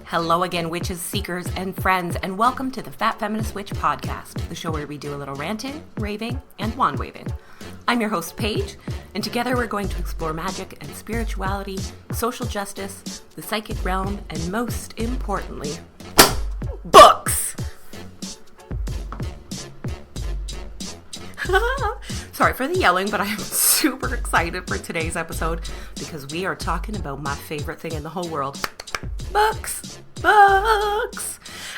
Hello again, witches, seekers, and friends, and welcome to the Fat Feminist Witch podcast, the show where we do a little ranting, raving, and wand waving. I'm your host, Paige, and together we're going to explore magic and spirituality, social justice, the psychic realm, and most importantly, books! Sorry for the yelling, but I am super excited for today's episode because we are talking about my favorite thing in the whole world, books.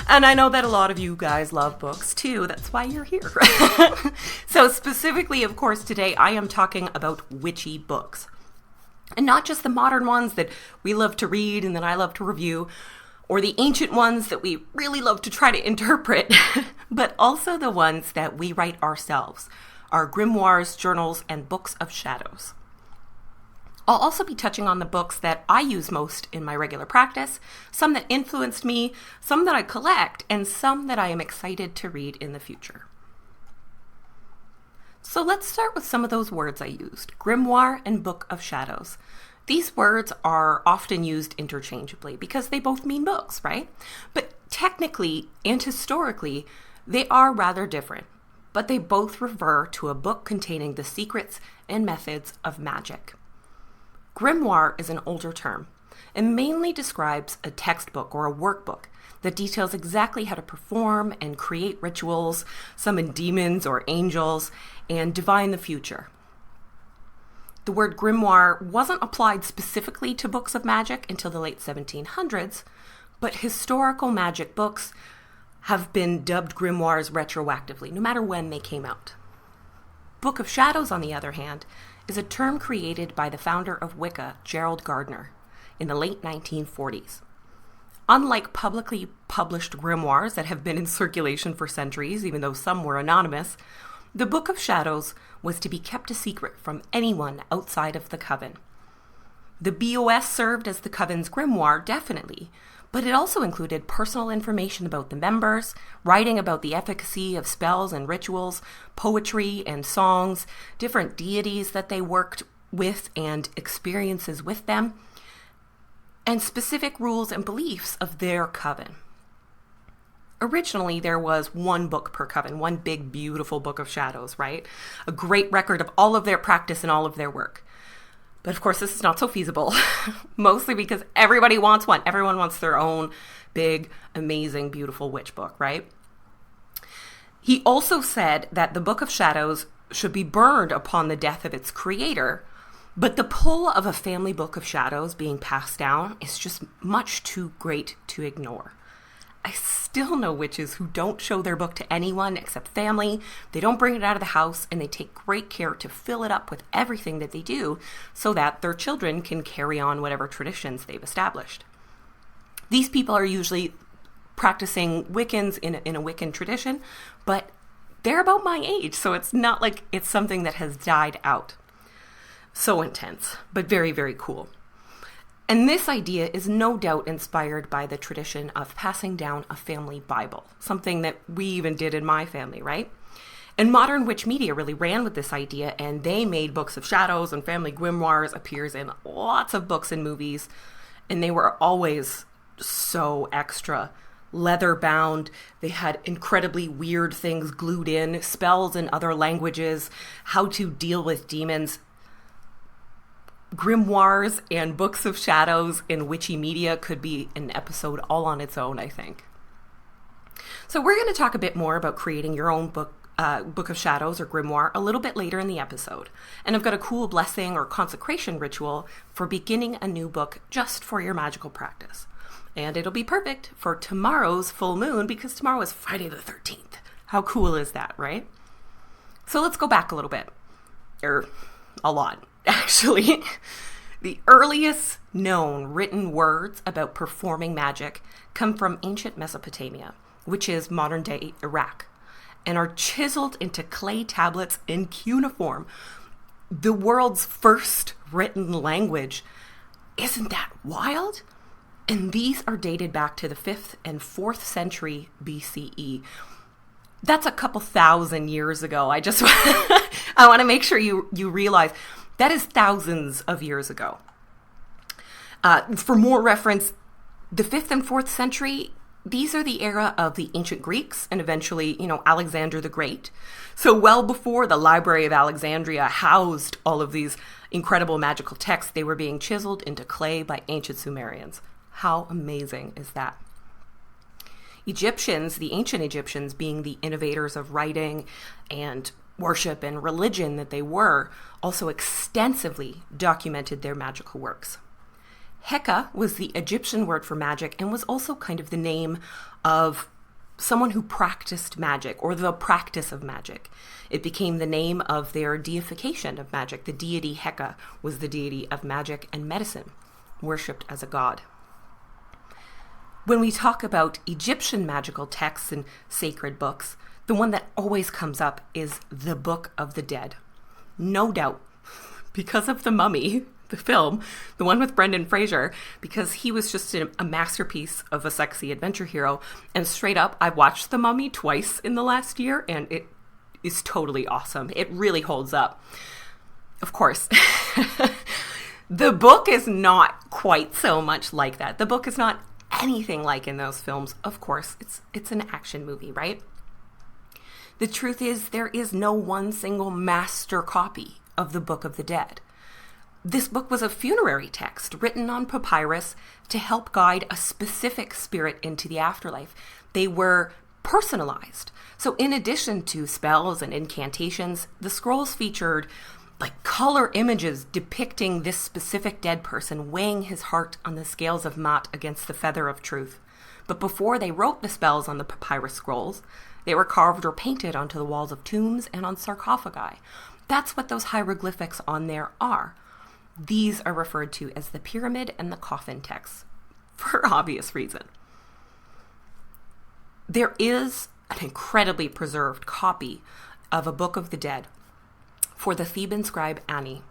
And I know that a lot of you guys love books too. That's why you're here. So specifically, of course, today I am talking about witchy books. And not just the modern ones that we love to read and that I love to review, or the ancient ones that we really love to try to interpret, but also the ones that we write ourselves, our grimoires, journals, and books of shadows. I'll also be touching on the books that I use most in my regular practice, some that influenced me, some that I collect, and some that I am excited to read in the future. So let's start with some of those words I used, grimoire and book of shadows. These words are often used interchangeably because they both mean books, right? But technically and historically, they are rather different, but they both refer to a book containing the secrets and methods of magic. Grimoire is an older term and mainly describes a textbook or a workbook that details exactly how to perform and create rituals, summon demons or angels, and divine the future. The word grimoire wasn't applied specifically to books of magic until the late 1700s, but historical magic books have been dubbed grimoires retroactively, no matter when they came out. Book of Shadows, on the other hand, is a term created by the founder of Wicca, Gerald Gardner, in the late 1940s. Unlike publicly published grimoires that have been in circulation for centuries, even though some were anonymous, the Book of Shadows was to be kept a secret from anyone outside of the coven. The BOS served as the coven's grimoire, definitely, but it also included personal information about the members, writing about the efficacy of spells and rituals, poetry and songs, different deities that they worked with and experiences with them, and specific rules and beliefs of their coven. Originally, there was one book per coven, one big, beautiful book of shadows, right? A great record of all of their practice and all of their work. But of course, this is not so feasible, mostly because everybody wants one. Everyone wants their own big, amazing, beautiful witch book, right? He also said that the Book of Shadows should be burned upon the death of its creator, but the pull of a family book of shadows being passed down is just much too great to ignore. I still know witches who don't show their book to anyone except family. They don't bring it out of the house, and they take great care to fill it up with everything that they do so that their children can carry on whatever traditions they've established. These people are usually practicing Wiccans in a Wiccan tradition, but they're about my age, so it's not like it's something that has died out. So intense, but very, very cool. And this idea is no doubt inspired by the tradition of passing down a family Bible, something that we even did in my family, right? And modern witch media really ran with this idea, and they made books of shadows and family grimoires appears in lots of books and movies, and they were always so extra. Leather bound, they had incredibly weird things glued in, spells in other languages, how to deal with demons. Grimoires and books of shadows in witchy media could be an episode all on its own, I think. So we're going to talk a bit more about creating your own book of shadows or grimoire a little bit later in the episode. And I've got a cool blessing or consecration ritual for beginning a new book just for your magical practice. And it'll be perfect for tomorrow's full moon because tomorrow is Friday the 13th. How cool is that, right? So let's go back a little bit, or a lot. Actually, the earliest known written words about performing magic come from ancient Mesopotamia, which is modern-day Iraq, and are chiseled into clay tablets in cuneiform, the world's first written language. Isn't that wild? And these are dated back to the 5th and 4th century BCE. That's a couple thousand years ago. I want to make sure you realize that is thousands of years ago. For more reference, The 5th and 4th century, these are the era of the ancient Greeks and eventually, Alexander the Great. So well before the Library of Alexandria housed all of these incredible magical texts, they were being chiseled into clay by ancient Sumerians. How amazing is that? Egyptians, the ancient Egyptians, being the innovators of writing and worship and religion that they were, also extensively documented their magical works. Heka was the Egyptian word for magic and was also kind of the name of someone who practiced magic or the practice of magic. It became the name of their deification of magic. The deity Heka was the deity of magic and medicine, worshipped as a god. When we talk about Egyptian magical texts and sacred books, the one that always comes up is the Book of the Dead. No doubt, because of The Mummy, the film, the one with Brendan Fraser, because he was just a masterpiece of a sexy adventure hero. And straight up, I watched The Mummy twice in the last year, and it is totally awesome. It really holds up. Of course, the book is not quite so much like that. The book is not anything like in those films. Of course, it's an action movie, right? The truth is, there is no one single master copy of the Book of the Dead. This book was a funerary text written on papyrus to help guide a specific spirit into the afterlife. They were personalized. So in addition to spells and incantations, the scrolls featured color images depicting this specific dead person weighing his heart on the scales of Maat against the feather of truth. But before they wrote the spells on the papyrus scrolls, they were carved or painted onto the walls of tombs and on sarcophagi. That's what those hieroglyphics on there are. These are referred to as the pyramid and the coffin texts, for obvious reason. There is an incredibly preserved copy of a Book of the Dead for the Theban scribe Ani.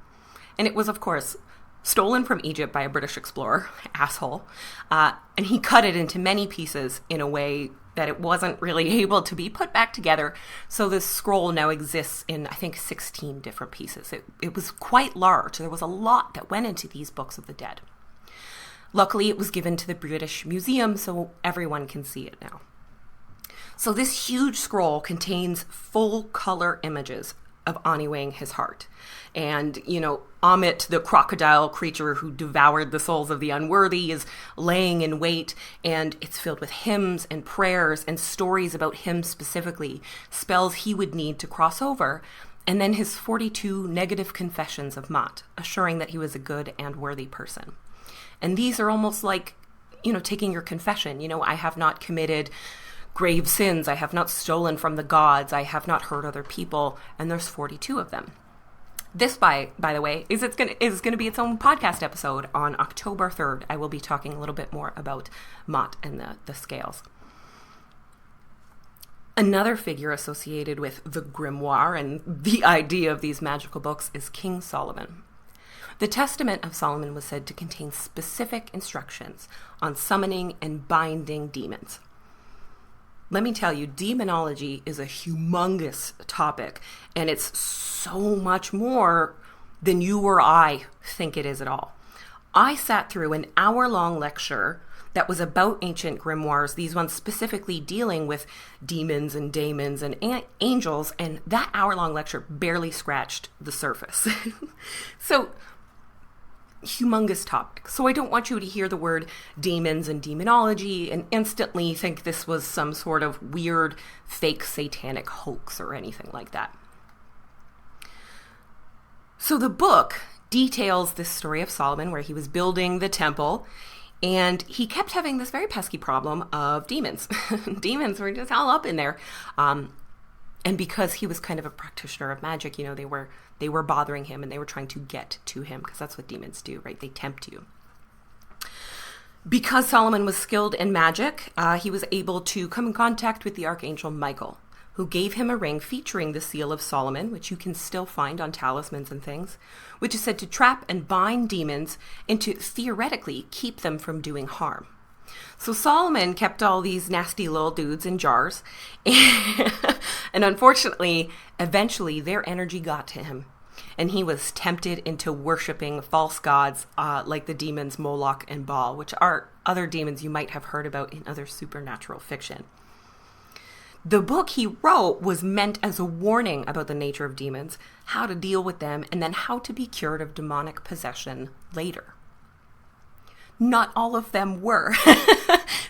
And it was, of course, stolen from Egypt by a British explorer, asshole, and he cut it into many pieces in a way that it wasn't really able to be put back together. So this scroll now exists in, I think, 16 different pieces. It was quite large. There was a lot that went into these Books of the Dead. Luckily, it was given to the British Museum, so everyone can see it now. So this huge scroll contains full color images of Ani weighing his heart. And, Amit, the crocodile creature who devoured the souls of the unworthy, is laying in wait, and it's filled with hymns and prayers and stories about him specifically, spells he would need to cross over, and then his 42 negative confessions of Maat, assuring that he was a good and worthy person. And these are almost like, taking your confession. I have not committed grave sins. I have not stolen from the gods. I have not hurt other people. And there's 42 of them. This, by the way, is going to be its own podcast episode on October 3rd. I will be talking a little bit more about Maat and the scales. Another figure associated with the grimoire and the idea of these magical books is King Solomon. The Testament of Solomon was said to contain specific instructions on summoning and binding demons. Let me tell you, demonology is a humongous topic, and it's so much more than you or I think it is at all. I sat through an hour-long lecture that was about ancient grimoires, these ones specifically dealing with demons and daemons and angels, and that hour-long lecture barely scratched the surface. So, humongous topic. So I don't want you to hear the word demons and demonology and instantly think this was some sort of weird fake satanic hoax or anything like that. So the book details this story of Solomon where he was building the temple and he kept having this very pesky problem of demons. Demons were just all up in there. And because he was kind of a practitioner of magic, they were bothering him and they were trying to get to him because that's what demons do, right? They tempt you. Because Solomon was skilled in magic, he was able to come in contact with the archangel Michael, who gave him a ring featuring the seal of Solomon, which you can still find on talismans and things, which is said to trap and bind demons and to theoretically keep them from doing harm. So Solomon kept all these nasty little dudes in jars, and unfortunately, eventually their energy got to him. And he was tempted into worshiping false gods like the demons Moloch and Baal, which are other demons you might have heard about in other supernatural fiction. The book he wrote was meant as a warning about the nature of demons, how to deal with them, and then how to be cured of demonic possession later. Not all of them were.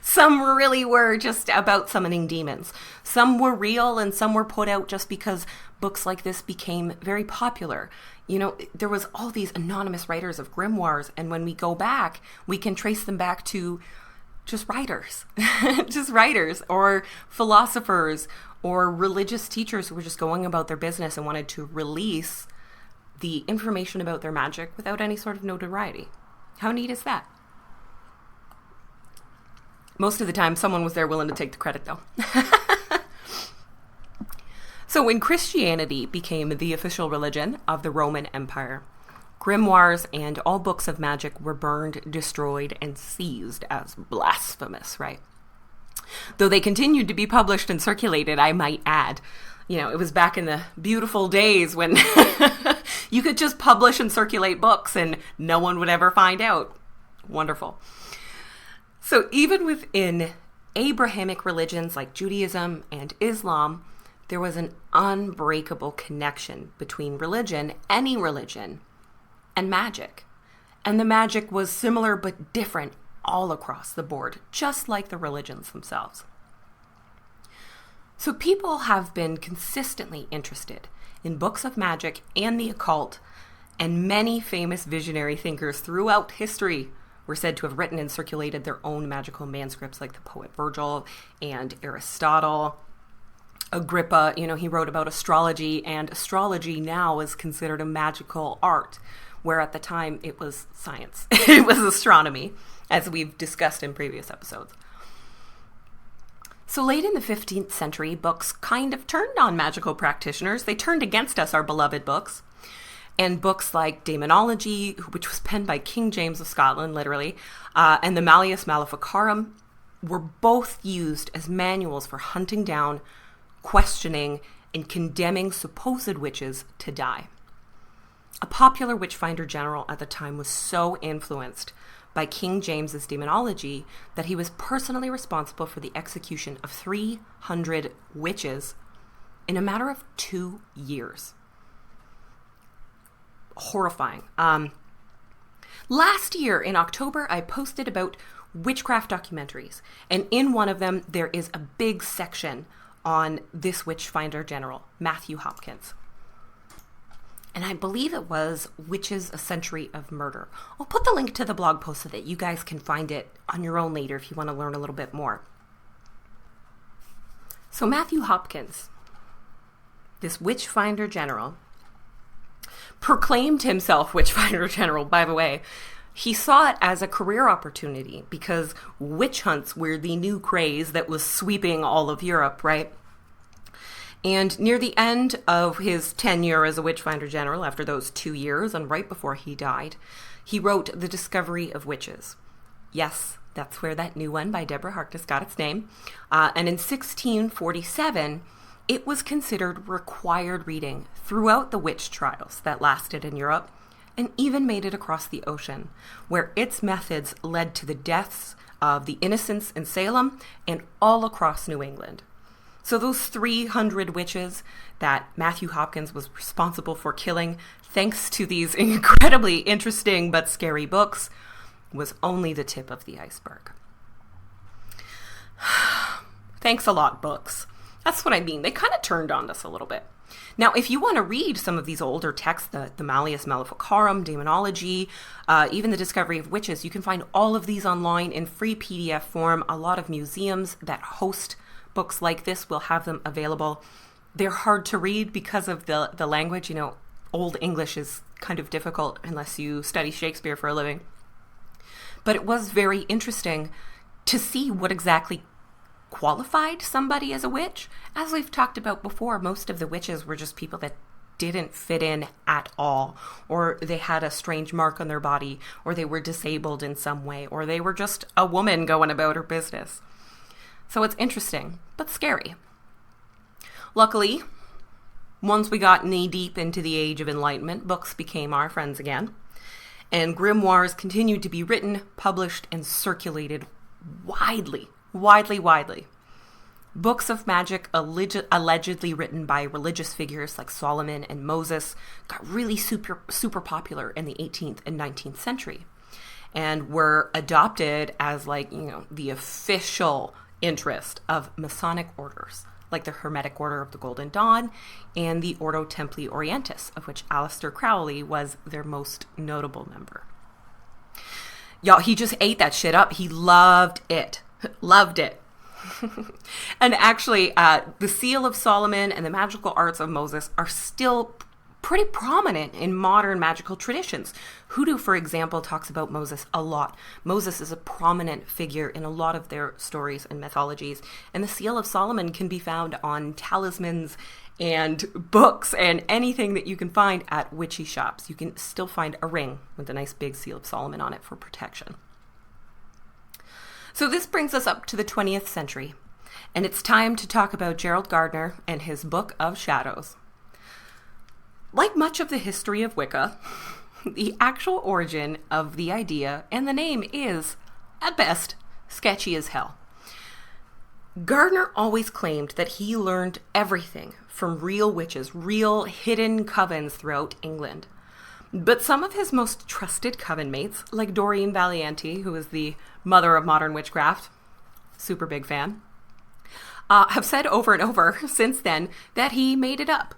Some really were just about summoning demons. Some were real and some were put out just because books like this became very popular. You know, there was all these anonymous writers of grimoires, and when we go back, we can trace them back to just writers, just writers or philosophers or religious teachers who were just going about their business and wanted to release the information about their magic without any sort of notoriety. How neat is that? Most of the time, someone was there willing to take the credit, though. So when Christianity became the official religion of the Roman Empire, grimoires and all books of magic were burned, destroyed, and seized as blasphemous, right? Though they continued to be published and circulated, I might add. You know, it was back in the beautiful days when you could just publish and circulate books and no one would ever find out. Wonderful. So even within Abrahamic religions like Judaism and Islam, there was an unbreakable connection between religion, any religion, and magic. And the magic was similar but different all across the board, just like the religions themselves. So people have been consistently interested in books of magic and the occult, and many famous visionary thinkers throughout history were said to have written and circulated their own magical manuscripts, like the poet Virgil and Aristotle. Agrippa, you know, he wrote about astrology, and astrology now is considered a magical art, where at the time it was science. It was astronomy, as we've discussed in previous episodes. So late in the 15th century, books kind of turned on magical practitioners. They turned against us, our beloved books. And books like Daemonology, which was penned by King James of Scotland, literally, and the Malleus Maleficarum were both used as manuals for hunting down, questioning, and condemning supposed witches to die. A popular witch finder general at the time was so influenced by King James's Daemonology that he was personally responsible for the execution of 300 witches in a matter of 2 years. Horrifying. Last year in October, I posted about witchcraft documentaries, and in one of them there is a big section on this witch finder general, Matthew Hopkins. And I believe it was Witches, a Century of Murder. I'll put the link to the blog post so that you guys can find it on your own later if you want to learn a little bit more. So Matthew Hopkins, this witch finder general, proclaimed himself Witchfinder General, by the way. He saw it as a career opportunity because witch hunts were the new craze that was sweeping all of Europe, right? And near the end of his tenure as a Witchfinder General, after those 2 years and right before he died, he wrote The Discovery of Witches. Yes, that's where that new one by Deborah Harkness got its name. And in 1647, it was considered required reading throughout the witch trials that lasted in Europe, and even made it across the ocean, where its methods led to the deaths of the innocents in Salem and all across New England. So those 300 witches that Matthew Hopkins was responsible for killing, thanks to these incredibly interesting but scary books, was only the tip of the iceberg. Thanks a lot, books. That's what I mean. They kind of turned on us a little bit. Now, if you want to read some of these older texts, the Malleus Maleficarum, Daemonology, even the Discovery of Witches, you can find all of these online in free PDF form. A lot of museums that host books like this will have them available. They're hard to read because of the language. You know, Old English is kind of difficult unless you study Shakespeare for a living. But it was very interesting to see what exactly qualified somebody as a witch. As we've talked about before, most of the witches were just people that didn't fit in at all, or they had a strange mark on their body, or they were disabled in some way, or they were just a woman going about her business. So it's interesting, but scary. Luckily, Once we got knee-deep into the Age of Enlightenment, books became our friends again. And grimoires continued to be written, published, and circulated widely. Books of magic allegedly written by religious figures like Solomon and Moses got really super popular in the 18th and 19th century and were adopted as the official interest of Masonic orders, like the Hermetic Order of the Golden Dawn and the Ordo Templi Orientis, of which Aleister Crowley was their most notable member. Y'all, he just ate that shit up. He loved it. Loved it. And actually, the Seal of Solomon and the magical arts of Moses are still pretty prominent in modern magical traditions. Hoodoo, for example, talks about Moses a lot. Moses is a prominent figure in a lot of their stories and mythologies, and the Seal of Solomon can be found on talismans and books and anything that you can find at witchy shops. You can still find a ring with a nice big Seal of Solomon on it for protection. So this brings us up to the 20th century, and it's time to talk about Gerald Gardner and his Book of Shadows. Like much of the history of Wicca, the actual origin of the idea and the name is, at best, sketchy as hell. Gardner always claimed that he learned everything from real witches, real hidden covens throughout England. But some of his most trusted coven mates, like Doreen Valiente, who is the mother of modern witchcraft, super big fan, have said over and over since then that he made it up.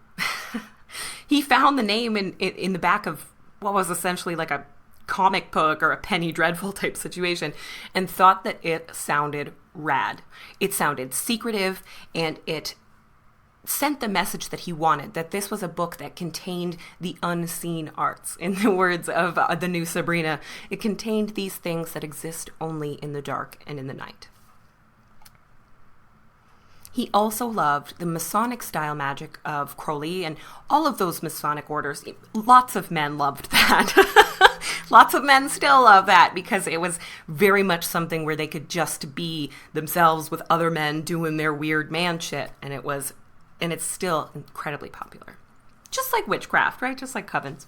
He found the name in the back of what was essentially like a comic book or a Penny Dreadful type situation and thought that it sounded rad. It sounded secretive, and it sent the message that he wanted, that this was a book that contained the unseen arts. In the words of the new Sabrina, it contained these things that exist only in the dark and in the night. He also loved the Masonic style magic of Crowley and all of those Masonic orders. Lots of men loved that. Lots of men still love that because it was very much something where they could just be themselves with other men doing their weird man shit. And it's still incredibly popular. Just like witchcraft, right? Just like covens.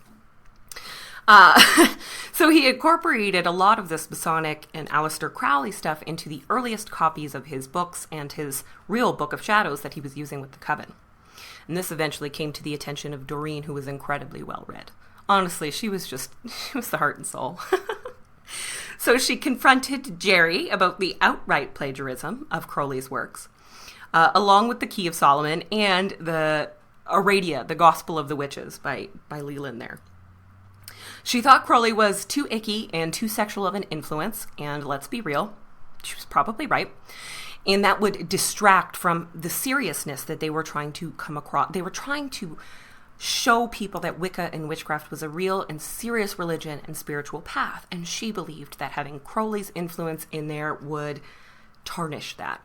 So he incorporated a lot of this Masonic and Aleister Crowley stuff into the earliest copies of his books and his real Book of Shadows that he was using with the coven. And this eventually came to the attention of Doreen, who was incredibly well read. Honestly, she was the heart and soul. So she confronted Jerry about the outright plagiarism of Crowley's works, along with the Key of Solomon and the Aradia, the Gospel of the Witches by Leland there. She thought Crowley was too icky and too sexual of an influence, and let's be real, she was probably right, and that would distract from the seriousness that they were trying to come across. They were trying to show people that Wicca and witchcraft was a real and serious religion and spiritual path, and she believed that having Crowley's influence in there would tarnish that.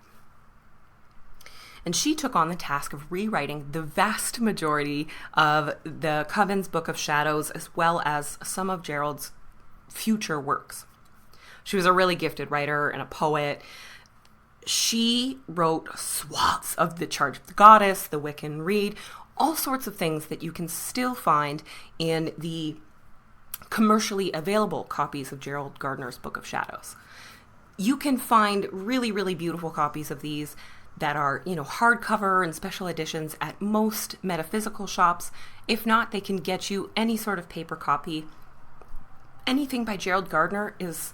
And she took on the task of rewriting the vast majority of the Coven's Book of Shadows, as well as some of Gerald's future works. She was a really gifted writer and a poet. She wrote swaths of the Charge of the Goddess, the Wiccan Rede, all sorts of things that you can still find in the commercially available copies of Gerald Gardner's Book of Shadows. You can find really, really beautiful copies of these that are, hardcover and special editions at most metaphysical shops. If not, they can get you any sort of paper copy. Anything by Gerald Gardner is,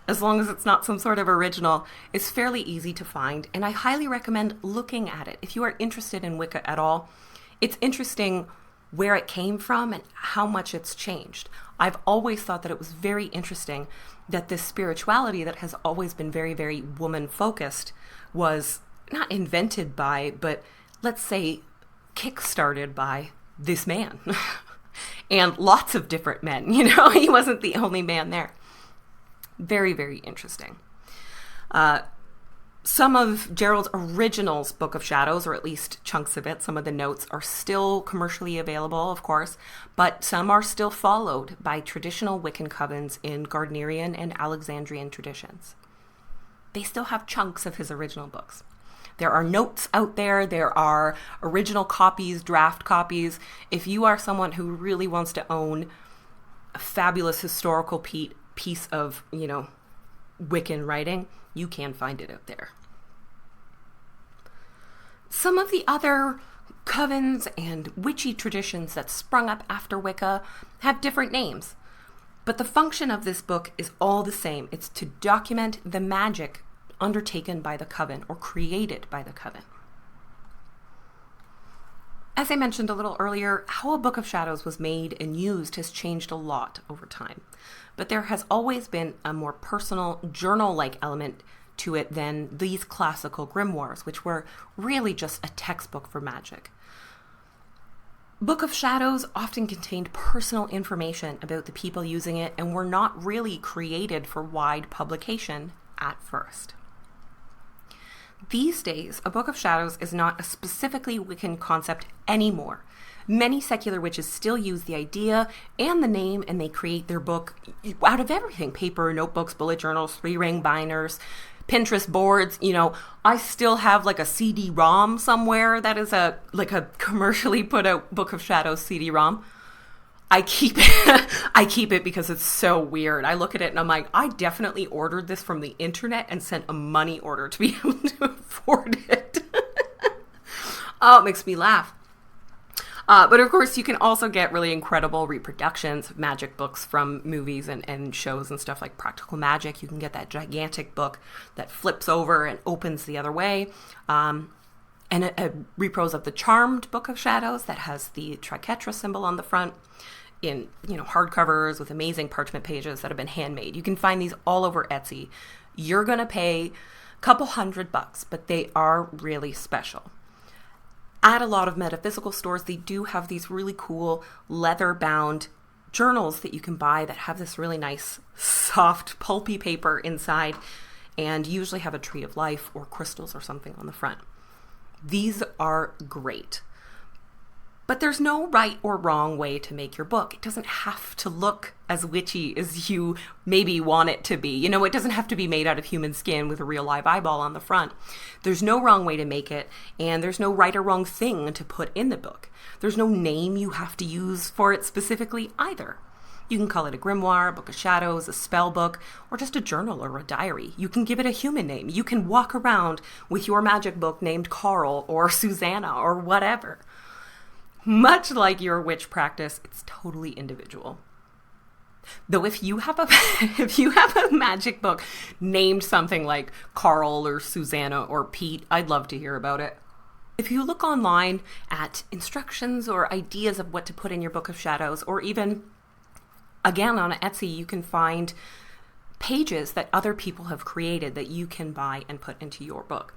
as long as it's not some sort of original, is fairly easy to find, and I highly recommend looking at it. If you are interested in Wicca at all, it's interesting where it came from and how much it's changed. I've always thought that it was very interesting that this spirituality that has always been very, very woman-focused was not invented by, but let's say kick-started by this man. And lots of different men, he wasn't the only man there. Very, very interesting. Some of Gerald's original's Book of Shadows, or at least chunks of it, some of the notes are still commercially available, of course, but some are still followed by traditional Wiccan covens in Gardnerian and Alexandrian traditions. They still have chunks of his original books. There are notes out there. There are original copies, draft copies. If you are someone who really wants to own a fabulous historical piece of, Wiccan writing, you can find it out there. Some of the other covens and witchy traditions that sprung up after Wicca have different names. But the function of this book is all the same. It's to document the magic undertaken by the coven or created by the coven. As I mentioned a little earlier, how a Book of Shadows was made and used has changed a lot over time. But there has always been a more personal, journal-like element to it than these classical grimoires, which were really just a textbook for magic. Book of Shadows often contained personal information about the people using it and were not really created for wide publication at first. These days, a Book of Shadows is not a specifically Wiccan concept anymore. Many secular witches still use the idea and the name, and they create their book out of everything: paper, notebooks, bullet journals, 3-ring binders, Pinterest boards. I still have like a CD-ROM somewhere that is a commercially put out Book of Shadows CD-ROM. I keep it because it's so weird. I look at it and I'm like, I definitely ordered this from the internet and sent a money order to be able to afford it. Oh, it makes me laugh. But of course, you can also get really incredible reproductions of magic books from movies and shows and stuff like Practical Magic. You can get that gigantic book that flips over and opens the other way. And a repros of the Charmed Book of Shadows that has the triquetra symbol on the front in, hardcovers with amazing parchment pages that have been handmade. You can find these all over Etsy. You're going to pay a couple $100, but they are really special. At a lot of metaphysical stores, they do have these really cool leather-bound journals that you can buy that have this really nice, soft, pulpy paper inside and usually have a tree of life or crystals or something on the front. These are great. But there's no right or wrong way to make your book. It doesn't have to look as witchy as you maybe want it to be. It doesn't have to be made out of human skin with a real live eyeball on the front. There's no wrong way to make it, and there's no right or wrong thing to put in the book. There's no name you have to use for it specifically either. You can call it a grimoire, a book of shadows, a spell book, or just a journal or a diary. You can give it a human name. You can walk around with your magic book named Carl or Susanna or whatever. Much like your witch practice, it's totally individual. Though if you have a magic book named something like Carl or Susanna or Pete, I'd love to hear about it. If you look online at instructions or ideas of what to put in your Book of Shadows, or even, again, on Etsy, you can find pages that other people have created that you can buy and put into your book.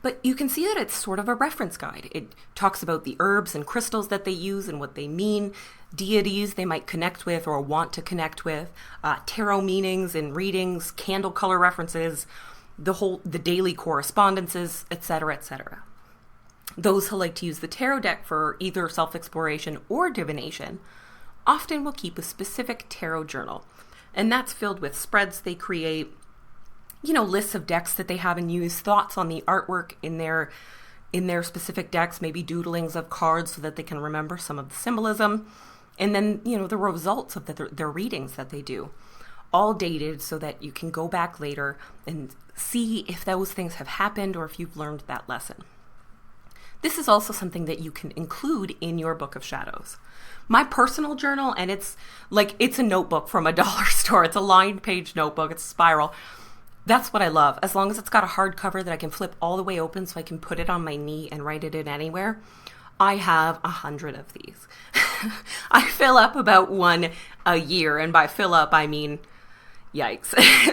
But you can see that it's sort of a reference guide. It talks about the herbs and crystals that they use and what they mean, deities they might connect with or want to connect with, tarot meanings and readings, candle color references, the daily correspondences, etc., etc. Those who like to use the tarot deck for either self-exploration or divination often will keep a specific tarot journal, and that's filled with spreads they create, lists of decks that they have and use, thoughts on the artwork in their specific decks, maybe doodlings of cards so that they can remember some of the symbolism, and then, the results of their readings that they do, all dated so that you can go back later and see if those things have happened or if you've learned that lesson. This is also something that you can include in your Book of Shadows. My personal journal, and it's a notebook from a dollar store. It's a lined page notebook. It's a spiral. That's what I love. As long as it's got a hardcover that I can flip all the way open so I can put it on my knee and write it in anywhere. I have 100 of these. I fill up about one a year, and by fill up, I mean, yikes.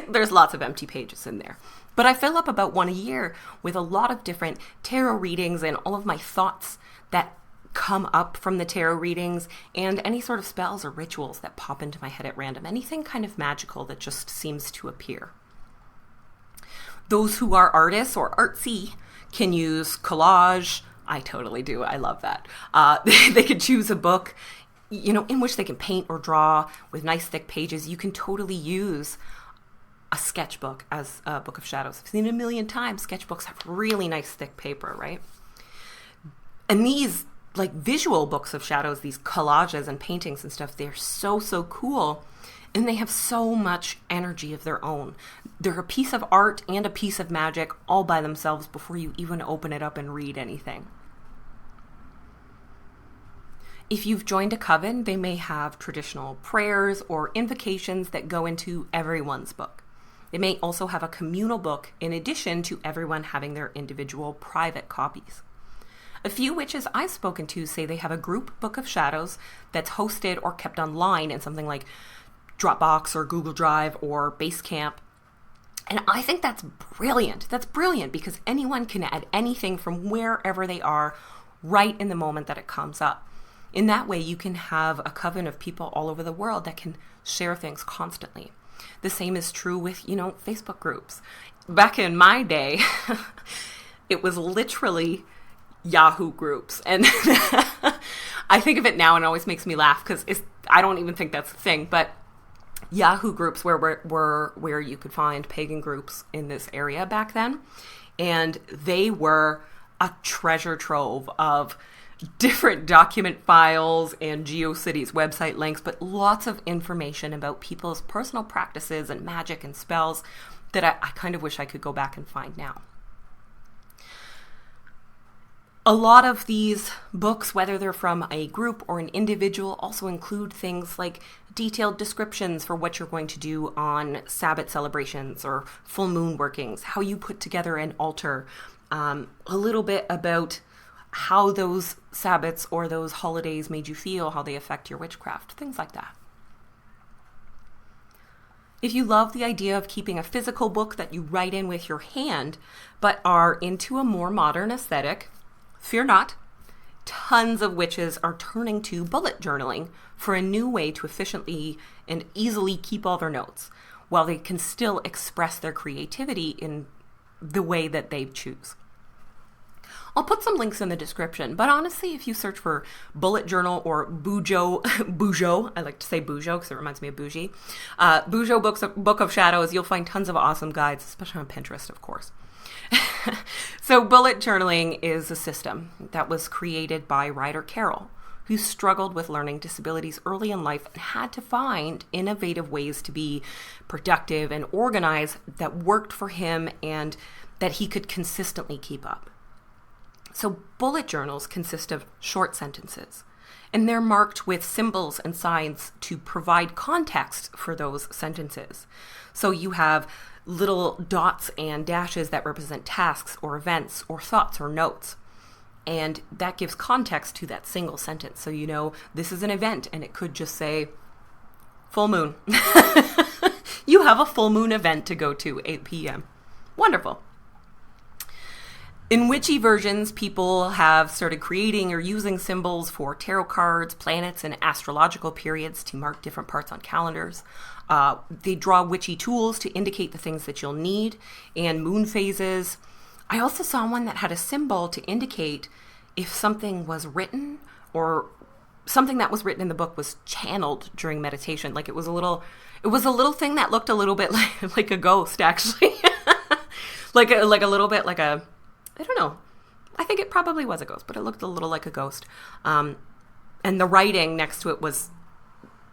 There's lots of empty pages in there. But I fill up about one a year with a lot of different tarot readings and all of my thoughts that come up from the tarot readings and any sort of spells or rituals that pop into my head at random. Anything kind of magical that just seems to appear. Those who are artists or artsy can use collage. I totally do. I love that. They could choose a book, in which they can paint or draw with nice thick pages. You can totally use a sketchbook as a book of shadows. I've seen it a million times. Sketchbooks have really nice thick paper, right? And these like visual books of shadows, these collages and paintings and stuff, they're so, so cool. And they have so much energy of their own. They're a piece of art and a piece of magic all by themselves before you even open it up and read anything. If you've joined a coven, they may have traditional prayers or invocations that go into everyone's book. They may also have a communal book in addition to everyone having their individual private copies. A few witches I've spoken to say they have a group book of shadows that's hosted or kept online in something like Dropbox or Google Drive or Basecamp. And I think that's brilliant. That's brilliant because anyone can add anything from wherever they are right in the moment that it comes up. In that way, you can have a coven of people all over the world that can share things constantly. The same is true with, Facebook groups. Back in my day, it was literally Yahoo groups. And I think of it now and it always makes me laugh because I don't even think that's a thing. But Yahoo groups were where you could find pagan groups in this area back then. And they were a treasure trove of different document files and GeoCities website links, but lots of information about people's personal practices and magic and spells that I kind of wish I could go back and find now. A lot of these books, whether they're from a group or an individual, also include things like detailed descriptions for what you're going to do on Sabbath celebrations or full moon workings, how you put together an altar, a little bit about how those Sabbaths or those holidays made you feel, how they affect your witchcraft, things like that. If you love the idea of keeping a physical book that you write in with your hand, but are into a more modern aesthetic, fear not. Tons of witches are turning to bullet journaling for a new way to efficiently and easily keep all their notes, while they can still express their creativity in the way that they choose. I'll put some links in the description, but honestly, if you search for bullet journal or Bujo, I like to say Bujo because it reminds me of bougie, Bujo book of shadows, you'll find tons of awesome guides, especially on Pinterest, of course. So bullet journaling is a system that was created by writer Carol, who struggled with learning disabilities early in life and had to find innovative ways to be productive and organized that worked for him and that he could consistently keep up. So bullet journals consist of short sentences, and they're marked with symbols and signs to provide context for those sentences. So you have little dots and dashes that represent tasks or events or thoughts or notes. And that gives context to that single sentence. So you know this is an event, and it could just say full moon. You have a full moon event to go to, 8 p.m. Wonderful. In witchy versions, people have started creating or using symbols for tarot cards, planets, and astrological periods to mark different parts on calendars. They draw witchy tools to indicate the things that you'll need, and moon phases. I also saw one that had a symbol to indicate if something was written or something that was written in the book was channeled during meditation. Like it was a little thing that looked a little bit like a ghost, actually. like a little bit like a, I don't know. I think it probably was a ghost, but it looked a little like a ghost. And the writing next to it was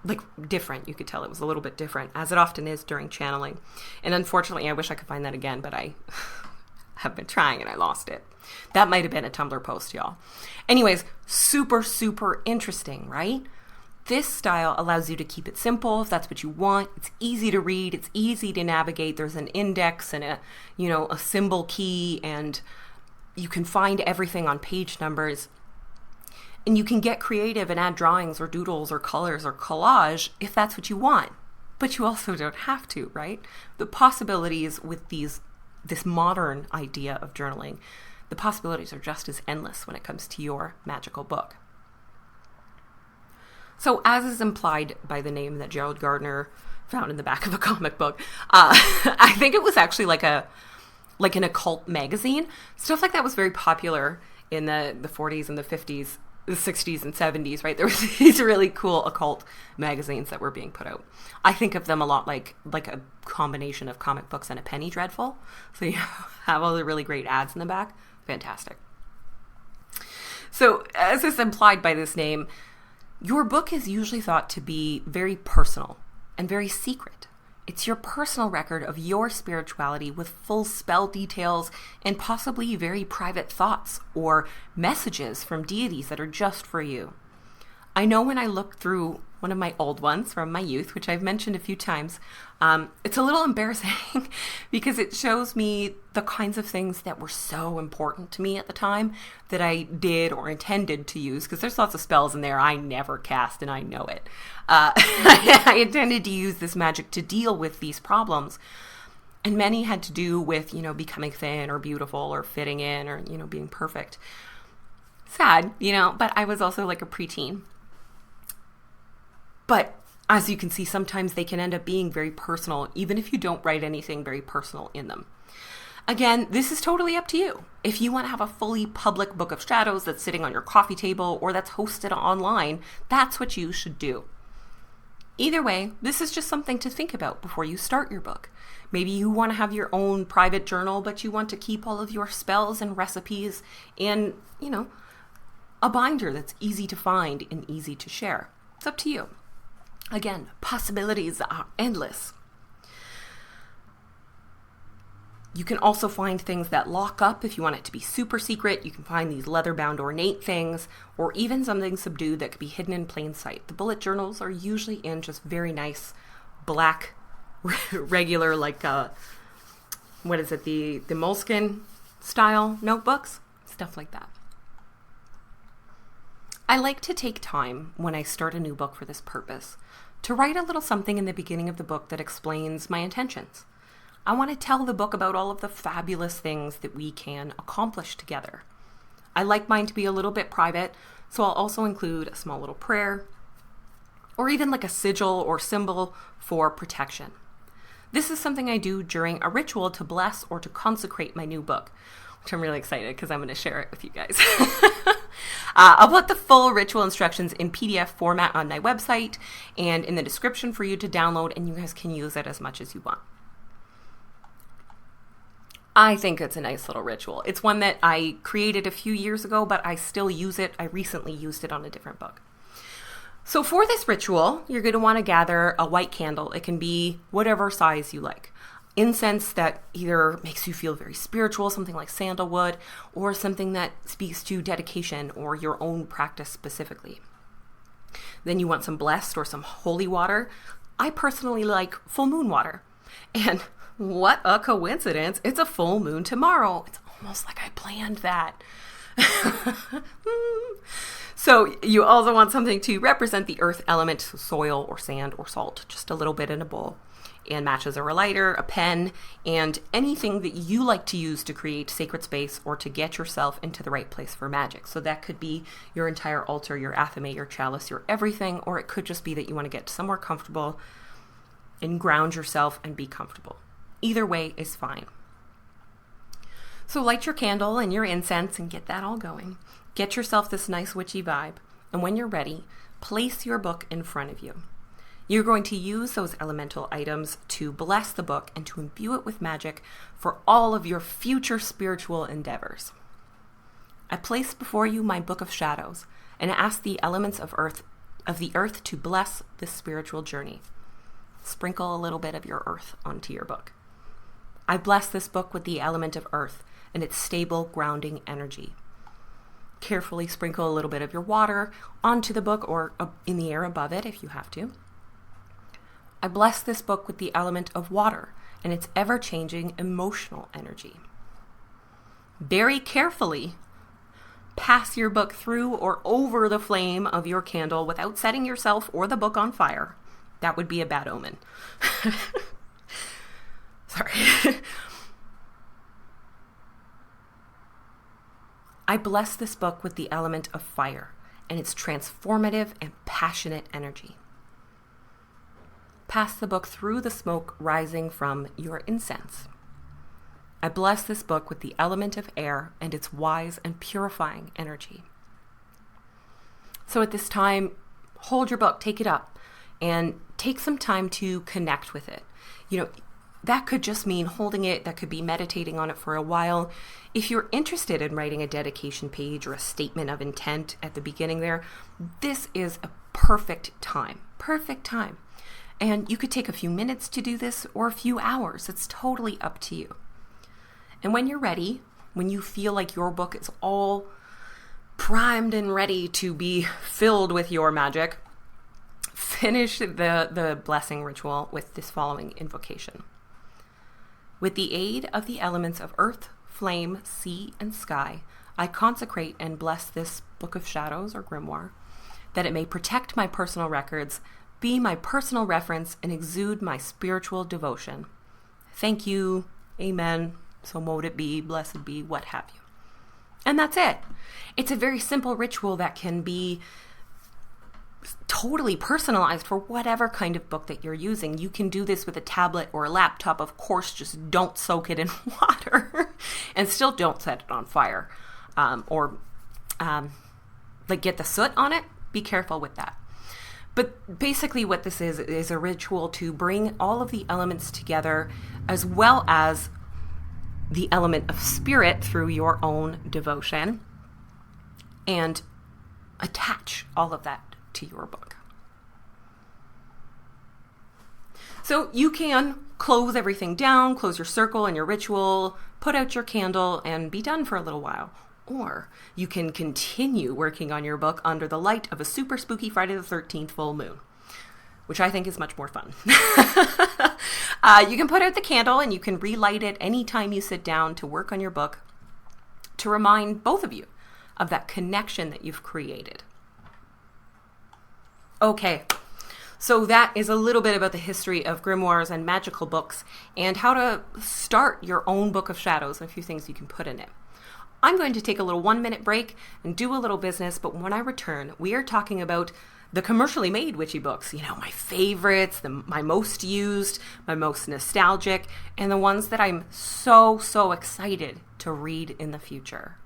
like different. You could tell it was a little bit different, as it often is during channeling. And unfortunately, I wish I could find that again, but I have been trying and I lost it. That might have been a Tumblr post, y'all. Anyways, super, super interesting, right? This style allows you to keep it simple if that's what you want. It's easy to read. It's easy to navigate. There's an index and a symbol key, and you can find everything on page numbers. And you can get creative and add drawings or doodles or colors or collage if that's what you want. But you also don't have to, right? The possibilities with this modern idea of journaling, the possibilities are just as endless when it comes to your magical book. So as is implied by the name that Gerald Gardner found in the back of a comic book, I think it was actually like an occult magazine. Stuff like that was very popular in the 40s and the 50s the 60s and 70s, right? There was these really cool occult magazines that were being put out. I think of them a lot like a combination of comic books and a penny dreadful. So you have all the really great ads in the back. Fantastic. So as is implied by this name, your book is usually thought to be very personal and very secret. It's your personal record of your spirituality with full spell details and possibly very private thoughts or messages from deities that are just for you. I know when I look through one of my old ones from my youth, which I've mentioned a few times, it's a little embarrassing because it shows me the kinds of things that were so important to me at the time that I did or intended to use, because there's lots of spells in there I never cast and I know it. I intended to use this magic to deal with these problems. And many had to do with, becoming thin or beautiful or fitting in or, being perfect. Sad, but I was also like a preteen. But as you can see, sometimes they can end up being very personal, even if you don't write anything very personal in them. Again, this is totally up to you. If you want to have a fully public book of shadows that's sitting on your coffee table or that's hosted online, that's what you should do. Either way, this is just something to think about before you start your book. Maybe you want to have your own private journal, but you want to keep all of your spells and recipes in, a binder that's easy to find and easy to share. It's up to you. Again, possibilities are endless. You can also find things that lock up if you want it to be super secret. You can find these leather-bound ornate things, or even something subdued that could be hidden in plain sight. The bullet journals are usually in just very nice black, regular, the moleskin style notebooks, stuff like that. I like to take time when I start a new book for this purpose to write a little something in the beginning of the book that explains my intentions. I want to tell the book about all of the fabulous things that we can accomplish together. I like mine to be a little bit private, so I'll also include a small little prayer, or even like a sigil or symbol for protection. This is something I do during a ritual to bless or to consecrate my new book, which I'm really excited because I'm going to share it with you guys. I'll put the full ritual instructions in PDF format on my website and in the description for you to download, and you guys can use it as much as you want. I think it's a nice little ritual. It's one that I created a few years ago, but I still use it. I recently used it on a different book. So for this ritual, you're going to want to gather a white candle. It can be whatever size you like. Incense that either makes you feel very spiritual, something like sandalwood, or something that speaks to dedication or your own practice specifically. Then you want some blessed or some holy water. I personally like full moon water. And what a coincidence. It's a full moon tomorrow. It's almost like I planned that. So you also want something to represent the earth element, so soil or sand or salt, just a little bit in a bowl. And matches are a lighter, a pen, and anything that you like to use to create sacred space or to get yourself into the right place for magic. So that could be your entire altar, your athame, your chalice, your everything, or it could just be that you want to get somewhere comfortable and ground yourself and be comfortable. Either way is fine. So light your candle and your incense and get that all going. Get yourself this nice witchy vibe. And when you're ready, place your book in front of you. You're going to use those elemental items to bless the book and to imbue it with magic for all of your future spiritual endeavors. I place before you my book of shadows and ask the elements of the earth to bless this spiritual journey. Sprinkle a little bit of your earth onto your book. I bless this book with the element of earth and its stable, grounding energy. Carefully sprinkle a little bit of your water onto the book or in the air above it if you have to. I bless this book with the element of water and its ever-changing emotional energy. Very carefully pass your book through or over the flame of your candle without setting yourself or the book on fire. That would be a bad omen. Sorry. I bless this book with the element of fire and its transformative and passionate energy. Pass the book through the smoke rising from your incense. I bless this book with the element of air and its wise and purifying energy. So at this time, hold your book, take it up, and take some time to connect with it. That could just mean holding it. That could be meditating on it for a while. If you're interested in writing a dedication page or a statement of intent at the beginning there, this is a perfect time. Perfect time. And you could take a few minutes to do this or a few hours. It's totally up to you. And when you're ready, when you feel like your book is all primed and ready to be filled with your magic, finish the blessing ritual with this following invocation. With the aid of the elements of earth, flame, sea, and sky, I consecrate and bless this Book of Shadows or Grimoire, that it may protect my personal records, be my personal reference, and exude my spiritual devotion. Thank you. Amen. So mote it be, blessed be, what have you. And that's it. It's a very simple ritual that can be totally personalized for whatever kind of book that you're using. You can do this with a tablet or a laptop. Of course, just don't soak it in water and still don't set it on fire or get the soot on it. Be careful with that. But basically what this is a ritual to bring all of the elements together, as well as the element of spirit through your own devotion, and attach all of that to your book. So you can close everything down, close your circle and your ritual, put out your candle, and be done for a little while. Or you can continue working on your book under the light of a super spooky Friday the 13th full moon, which I think is much more fun. You can put out the candle and you can relight it anytime you sit down to work on your book, to remind both of you of that connection that you've created. Okay, so that is a little bit about the history of grimoires and magical books and how to start your own Book of Shadows and a few things you can put in it. I'm going to take a little 1-minute break and do a little business, but when I return, we are talking about the commercially made witchy books, my favorites, my most used, my most nostalgic, and the ones that I'm so excited to read in the future.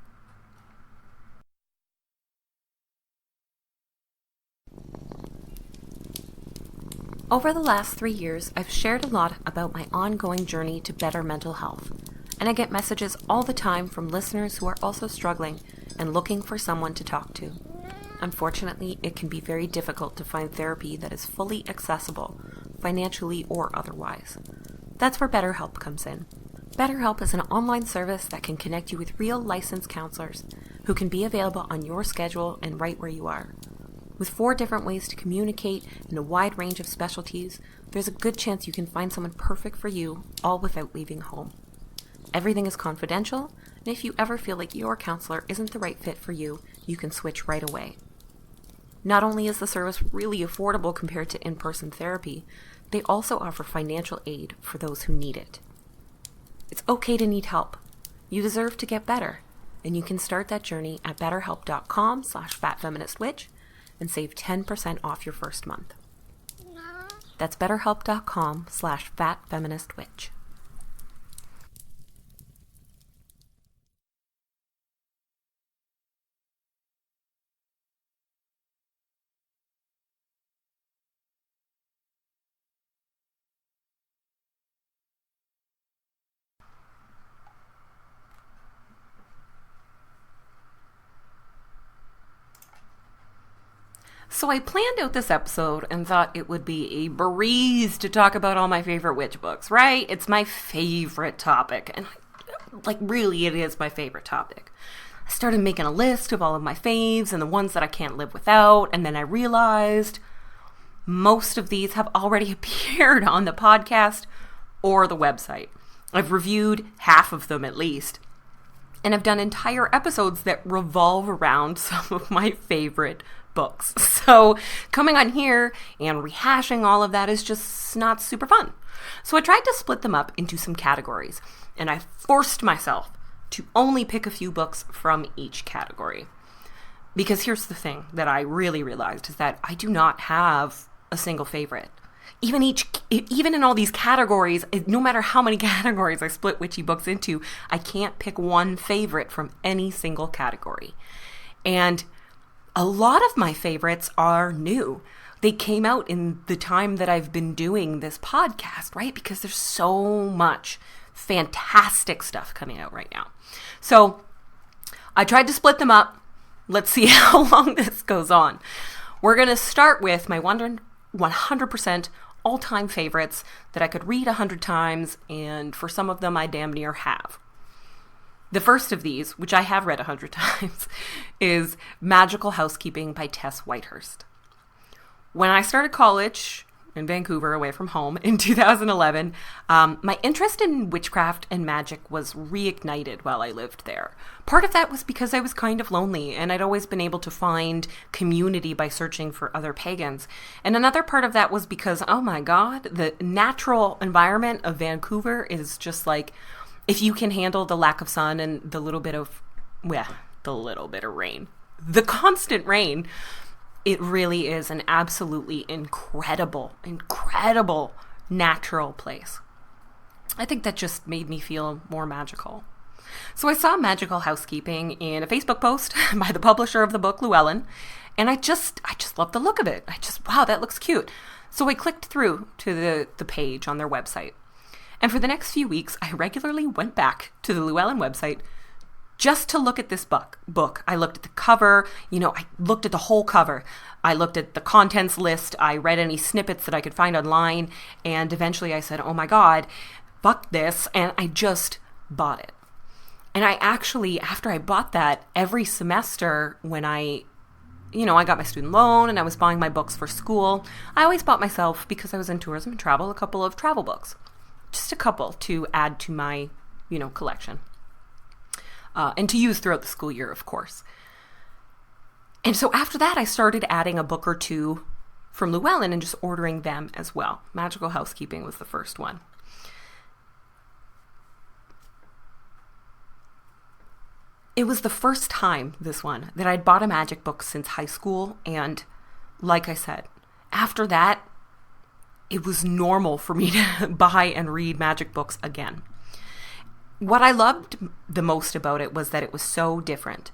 Over the last 3 years, I've shared a lot about my ongoing journey to better mental health, and I get messages all the time from listeners who are also struggling and looking for someone to talk to. Unfortunately, it can be very difficult to find therapy that is fully accessible, financially or otherwise. That's where BetterHelp comes in. BetterHelp is an online service that can connect you with real licensed counselors who can be available on your schedule and right where you are. With 4 different ways to communicate in a wide range of specialties, there's a good chance you can find someone perfect for you, all without leaving home. Everything is confidential, and if you ever feel like your counselor isn't the right fit for you, you can switch right away. Not only is the service really affordable compared to in-person therapy, they also offer financial aid for those who need it. It's okay to need help. You deserve to get better, and you can start that journey at betterhelp.com/fatfeministwitch and save 10% off your first month. That's betterhelp.com/fatfeministwitch. So I planned out this episode and thought it would be a breeze to talk about all my favorite witch books, right? It's my favorite topic, and really it is my favorite topic. I started making a list of all of my faves and the ones that I can't live without, and then I realized most of these have already appeared on the podcast or the website. I've reviewed half of them at least, and I've done entire episodes that revolve around some of my favorite books. So coming on here and rehashing all of that is just not super fun. So I tried to split them up into some categories, and I forced myself to only pick a few books from each category. Because here's the thing that I really realized is that I do not have a single favorite. Even in all these categories, no matter how many categories I split witchy books into, I can't pick one favorite from any single category. And A lot of my favorites are new. They came out in the time that I've been doing this podcast, right? Because there's so much fantastic stuff coming out right now. So I tried to split them up. Let's see how long this goes on. We're going to start with my 100% all-time favorites that I could read 100 times, and for some of them I damn near have. The first of these, which I have read 100 times, is Magical Housekeeping by Tess Whitehurst. When I started college in Vancouver, away from home, in 2011, my interest in witchcraft and magic was reignited while I lived there. Part of that was because I was kind of lonely, and I'd always been able to find community by searching for other pagans. And another part of that was because, oh my God, the natural environment of Vancouver is just like, if you can handle the lack of sun and the little bit of rain, the constant rain, it really is an absolutely incredible natural place. I think that just made me feel more magical. So I saw Magical Housekeeping in a Facebook post by the publisher of the book, Llewellyn, and I just loved the look of it. Wow, that looks cute. So I clicked through to the page on their website. And for the next few weeks, I regularly went back to the Llewellyn website just to look at this book. I looked at the cover, I looked at the whole cover. I looked at the contents list. I read any snippets that I could find online. And eventually I said, oh my God, fuck this. And I just bought it. And I actually, after I bought that, every semester when I got my student loan and I was buying my books for school, I always bought myself, because I was in tourism and travel, a couple of travel books. Just a couple to add to my, collection. And to use throughout the school year, of course. And so after that, I started adding a book or two from Llewellyn and just ordering them as well. Magical Housekeeping was the first one. It was the first time, this one, that I'd bought a magic book since high school. And like I said, after that, it was normal for me to buy and read magic books again. What I loved the most about it was that it was so different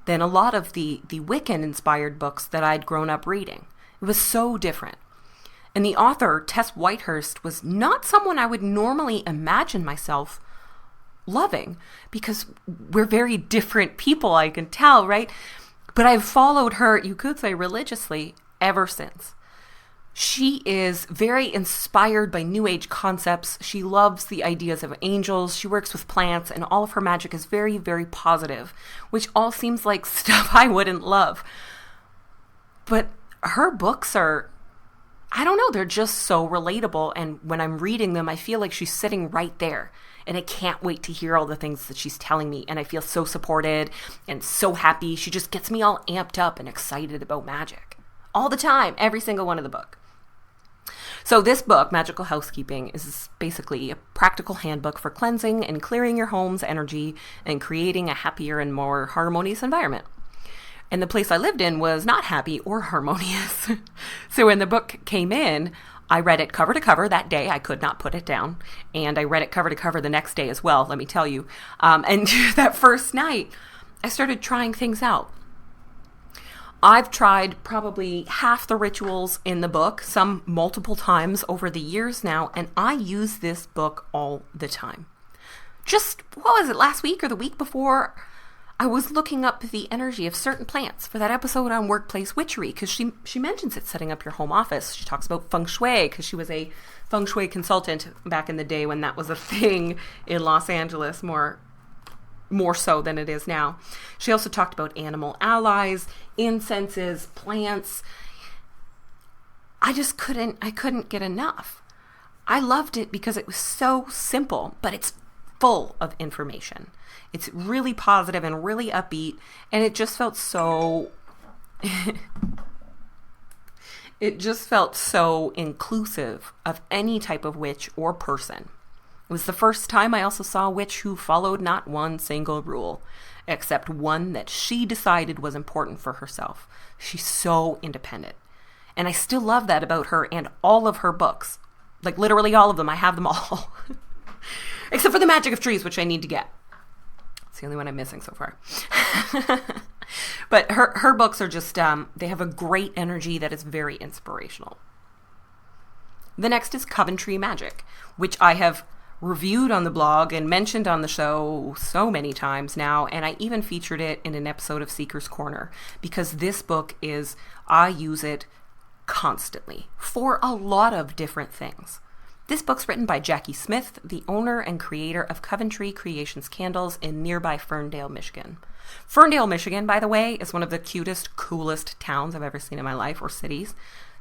than a lot of the Wiccan-inspired books that I'd grown up reading. It was so different. And the author, Tess Whitehurst, was not someone I would normally imagine myself loving, because we're very different people, I can tell, right? But I've followed her, you could say, religiously ever since. She is very inspired by New Age concepts. She loves the ideas of angels. She works with plants, and all of her magic is very, very positive, which all seems like stuff I wouldn't love. But her books are, I don't know, they're just so relatable. And when I'm reading them, I feel like she's sitting right there. And I can't wait to hear all the things that she's telling me. And I feel so supported and so happy. She just gets me all amped up and excited about magic. All the time, every single one of the book. So this book, Magical Housekeeping, is basically a practical handbook for cleansing and clearing your home's energy and creating a happier and more harmonious environment. And the place I lived in was not happy or harmonious. So when the book came in, I read it cover to cover that day. I could not put it down. And I read it cover to cover the next day as well, let me tell you. And that first night, I started trying things out. I've tried probably half the rituals in the book, some multiple times over the years now, and I use this book all the time. Just, what was it, last week or the week before, I was looking up the energy of certain plants for that episode on workplace witchery, because she mentions it, setting up your home office. She talks about feng shui, because she was a feng shui consultant back in the day when that was a thing in Los Angeles, more so than it is now. She also talked about animal allies, incenses, plants. I couldn't get enough. I loved it because it was so simple, but it's full of information. It's really positive and really upbeat, and it just felt so inclusive of any type of witch or person. It was the first time I also saw a witch who followed not one single rule, except one that she decided was important for herself. She's so independent. And I still love that about her and all of her books. Like literally all of them. I have them all. Except for The Magic of Trees, which I need to get. It's the only one I'm missing so far. But her books are just, they have a great energy that is very inspirational. The next is Coventry Magic, which I have reviewed on the blog and mentioned on the show so many times now, and I even featured it in an episode of Seeker's Corner, because this book I use it constantly for a lot of different things. This book's written by Jackie Smith, the owner and creator of Coventry Creations Candles in nearby Ferndale, Michigan. Ferndale, Michigan, by the way, is one of the cutest, coolest towns I've ever seen in my life, or cities.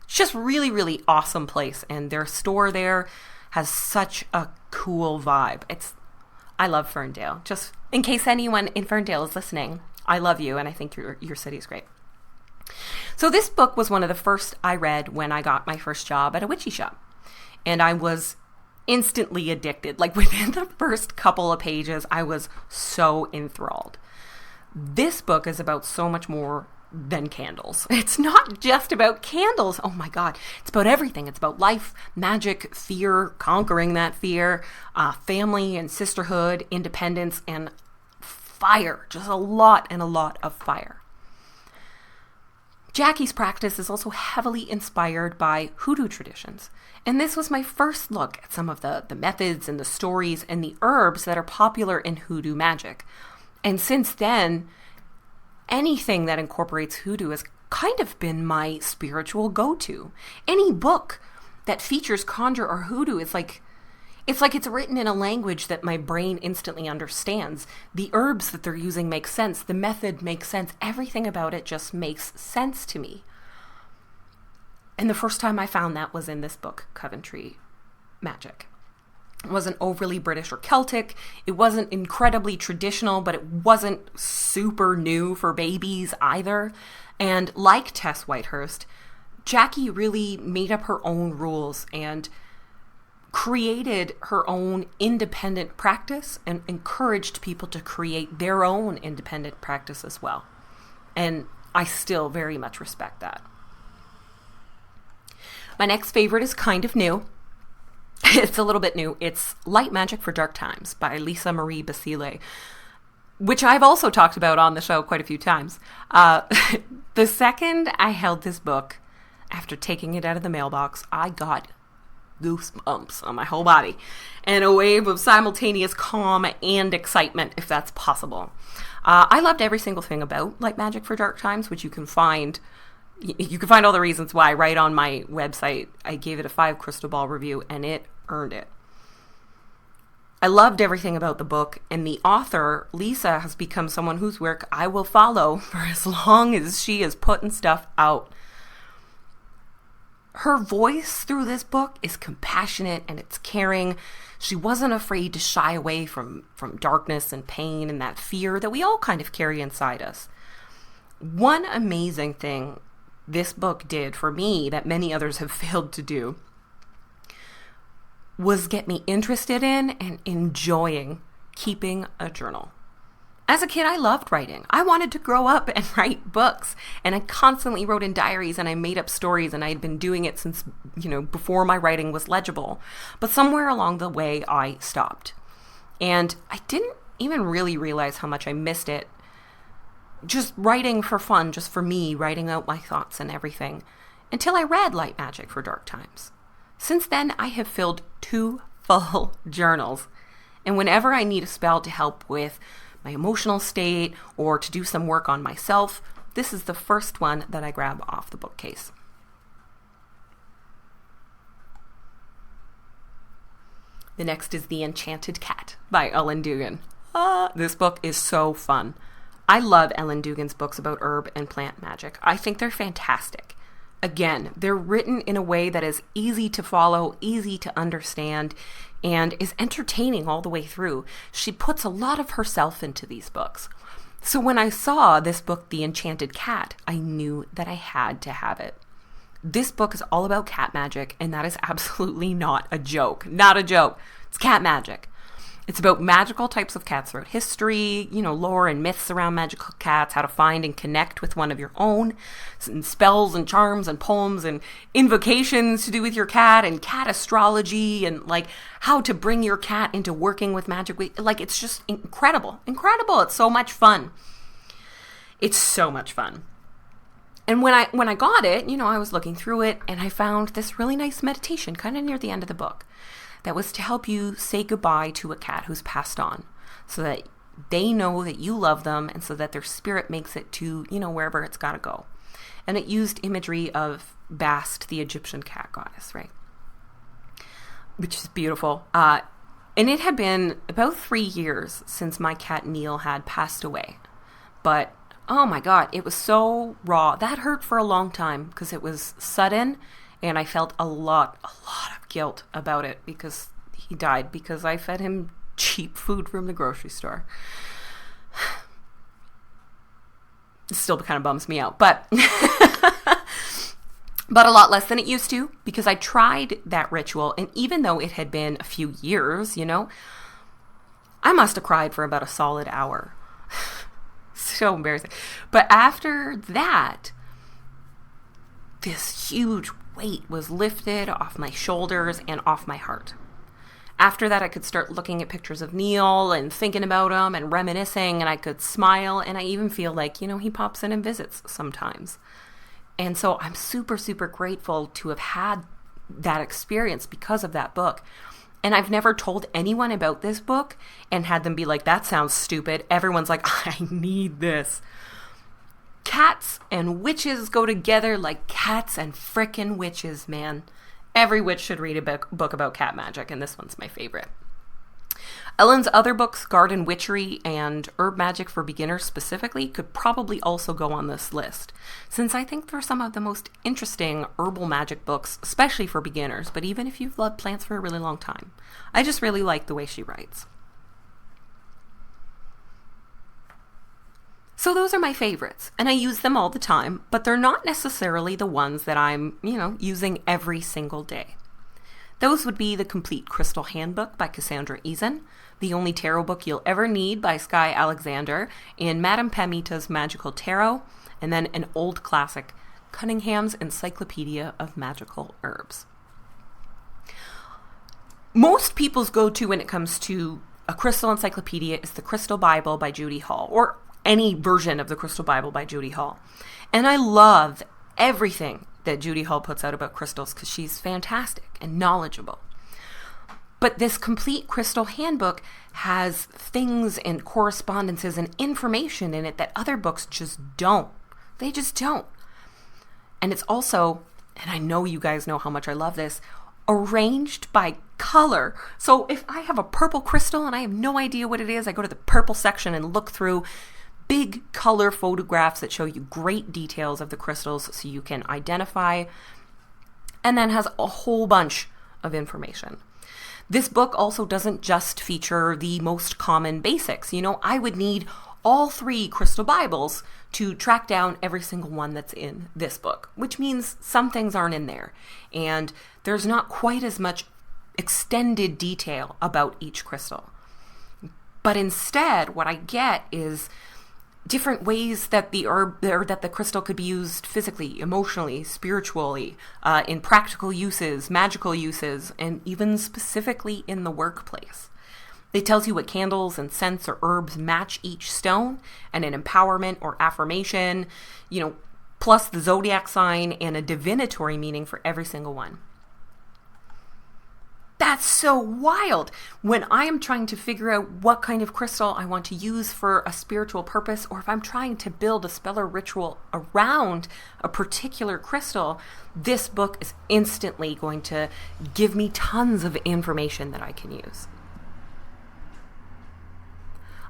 It's just really, really awesome place, and their store there has such a cool vibe. I love Ferndale. Just in case anyone in Ferndale is listening, I love you, and I think your city is great. So this book was one of the first I read when I got my first job at a witchy shop. And I was instantly addicted. Like within the first couple of pages, I was so enthralled. This book is about so much more than candles. It's not just about candles. Oh my God. It's about everything. It's about life, magic, fear, conquering that fear, family and sisterhood, independence, and fire. Just a lot of fire. Jackie's practice is also heavily inspired by hoodoo traditions. And this was my first look at some of the methods and the stories and the herbs that are popular in hoodoo magic. And since then, anything that incorporates hoodoo has kind of been my spiritual go-to. Any book that features conjure or hoodoo is like it's written in a language that my brain instantly understands. The herbs that they're using make sense. The method makes sense. Everything about it just makes sense to me. And the first time I found that was in this book, Coventry Magic. It wasn't overly British or Celtic. It wasn't incredibly traditional, but it wasn't super new for babies either. And like Tess Whitehurst, Jackie really made up her own rules and created her own independent practice and encouraged people to create their own independent practice as well. And I still very much respect that. My next favorite is kind of new. It's a little bit new. It's Light Magic for Dark Times by Lisa Marie Basile, which I've also talked about on the show quite a few times. The second I held this book, after taking it out of the mailbox, I got goosebumps on my whole body and a wave of simultaneous calm and excitement, if that's possible. I loved every single thing about Light Magic for Dark Times, which you can find all the reasons why right on my website. I gave it a 5 crystal ball review, and it earned it. I loved everything about the book, and the author, Lisa, has become someone whose work I will follow for as long as she is putting stuff out. Her voice through this book is compassionate and it's caring. She wasn't afraid to shy away from darkness and pain and that fear that we all kind of carry inside us. One amazing thing this book did for me that many others have failed to do was get me interested in and enjoying keeping a journal. As a kid, I loved writing. I wanted to grow up and write books, and I constantly wrote in diaries and I made up stories, and I had been doing it since, before my writing was legible. But somewhere along the way, I stopped. And I didn't even really realize how much I missed it. Just writing for fun, just for me, writing out my thoughts and everything, until I read Light Magic for Dark Times. Since then, I have filled 2 full journals. And whenever I need a spell to help with my emotional state or to do some work on myself, this is the first one that I grab off the bookcase. The next is The Enchanted Cat by Ellen Dugan. This book is so fun. I love Ellen Dugan's books about herb and plant magic. I think they're fantastic. Again, they're written in a way that is easy to follow, easy to understand, and is entertaining all the way through. She puts a lot of herself into these books. So when I saw this book, The Enchanted Cat, I knew that I had to have it. This book is all about cat magic, and that is absolutely not a joke. Not a joke. It's cat magic. It's about magical types of cats throughout history, lore and myths around magical cats, how to find and connect with one of your own, and spells and charms and poems and invocations to do with your cat, and cat astrology, and how to bring your cat into working with magic. It's just incredible. Incredible. It's so much fun. It's so much fun. And when I got it, I was looking through it and I found this really nice meditation kind of near the end of the book that was to help you say goodbye to a cat who's passed on so that they know that you love them and so that their spirit makes it to, wherever it's got to go. And it used imagery of Bast, the Egyptian cat goddess, right? Which is beautiful. And it had been about 3 years since my cat Neil had passed away. But oh my God, it was so raw. That hurt for a long time because it was sudden and I felt a lot of guilt about it because he died because I fed him cheap food from the grocery store. It still kind of bums me out, but but a lot less than it used to because I tried that ritual, and even though it had been a few years, I must have cried for about a solid hour. So embarrassing. But after that, this huge weight was lifted off my shoulders and off my heart. After that, I could start looking at pictures of Neil and thinking about him and reminiscing, and I could smile, and I even feel like, he pops in and visits sometimes. And so I'm super, super grateful to have had that experience because of that book. And I've never told anyone about this book and had them be like, that sounds stupid. Everyone's like, I need this. Cats and witches go together like cats and frickin' witches, man. Every witch should read a book about cat magic, and this one's my favorite. Ellen's other books, Garden Witchery and Herb Magic for Beginners specifically, could probably also go on this list, since I think they're some of the most interesting herbal magic books, especially for beginners, but even if you've loved plants for a really long time. I just really like the way she writes. So those are my favorites, and I use them all the time, but they're not necessarily the ones that I'm, using every single day. Those would be the Complete Crystal Handbook by Cassandra Eason, The Only Tarot Book You'll Ever Need by Skye Alexander, and Madame Pamita's Magical Tarot, and then an old classic, Cunningham's Encyclopedia of Magical Herbs. Most people's go-to when it comes to a crystal encyclopedia is the Crystal Bible by Judy Hall, or any version of the Crystal Bible by Judy Hall. And I love everything that Judy Hall puts out about crystals because she's fantastic and knowledgeable. But this Complete Crystal Handbook has things and correspondences and information in it that other books just don't. They just don't. And it's also, and I know you guys know how much I love this, arranged by color. So if I have a purple crystal and I have no idea what it is, I go to the purple section and look through big color photographs that show you great details of the crystals so you can identify, and then has a whole bunch of information. This book also doesn't just feature the most common basics. I would need all 3 crystal Bibles to track down every single one that's in this book, which means some things aren't in there. And there's not quite as much extended detail about each crystal. But instead, what I get is different ways that the herb or that the crystal could be used physically, emotionally, spiritually, in practical uses, magical uses, and even specifically in the workplace. It tells you what candles and scents or herbs match each stone, and an empowerment or affirmation, plus the zodiac sign and a divinatory meaning for every single one. That's so wild. When I am trying to figure out what kind of crystal I want to use for a spiritual purpose, or if I'm trying to build a spell or ritual around a particular crystal, this book is instantly going to give me tons of information that I can use.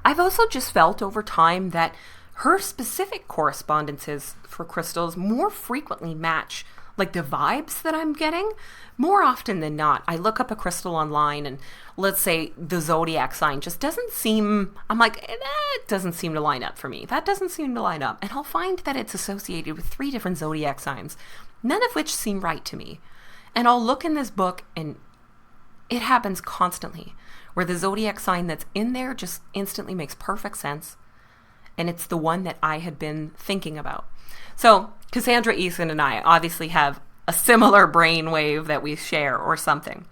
I've also just felt over time that her specific correspondences for crystals more frequently match like the vibes that I'm getting more often than not. I look up a crystal online and let's say the zodiac sign just doesn't seem, I'm like, it doesn't seem to line up for me. That doesn't seem to line up. And I'll find that it's associated with 3 different zodiac signs, none of which seem right to me. And I'll look in this book and it happens constantly where the zodiac sign that's in there just instantly makes perfect sense. And it's the one that I had been thinking about. So Cassandra Eason and I obviously have a similar brainwave that we share or something.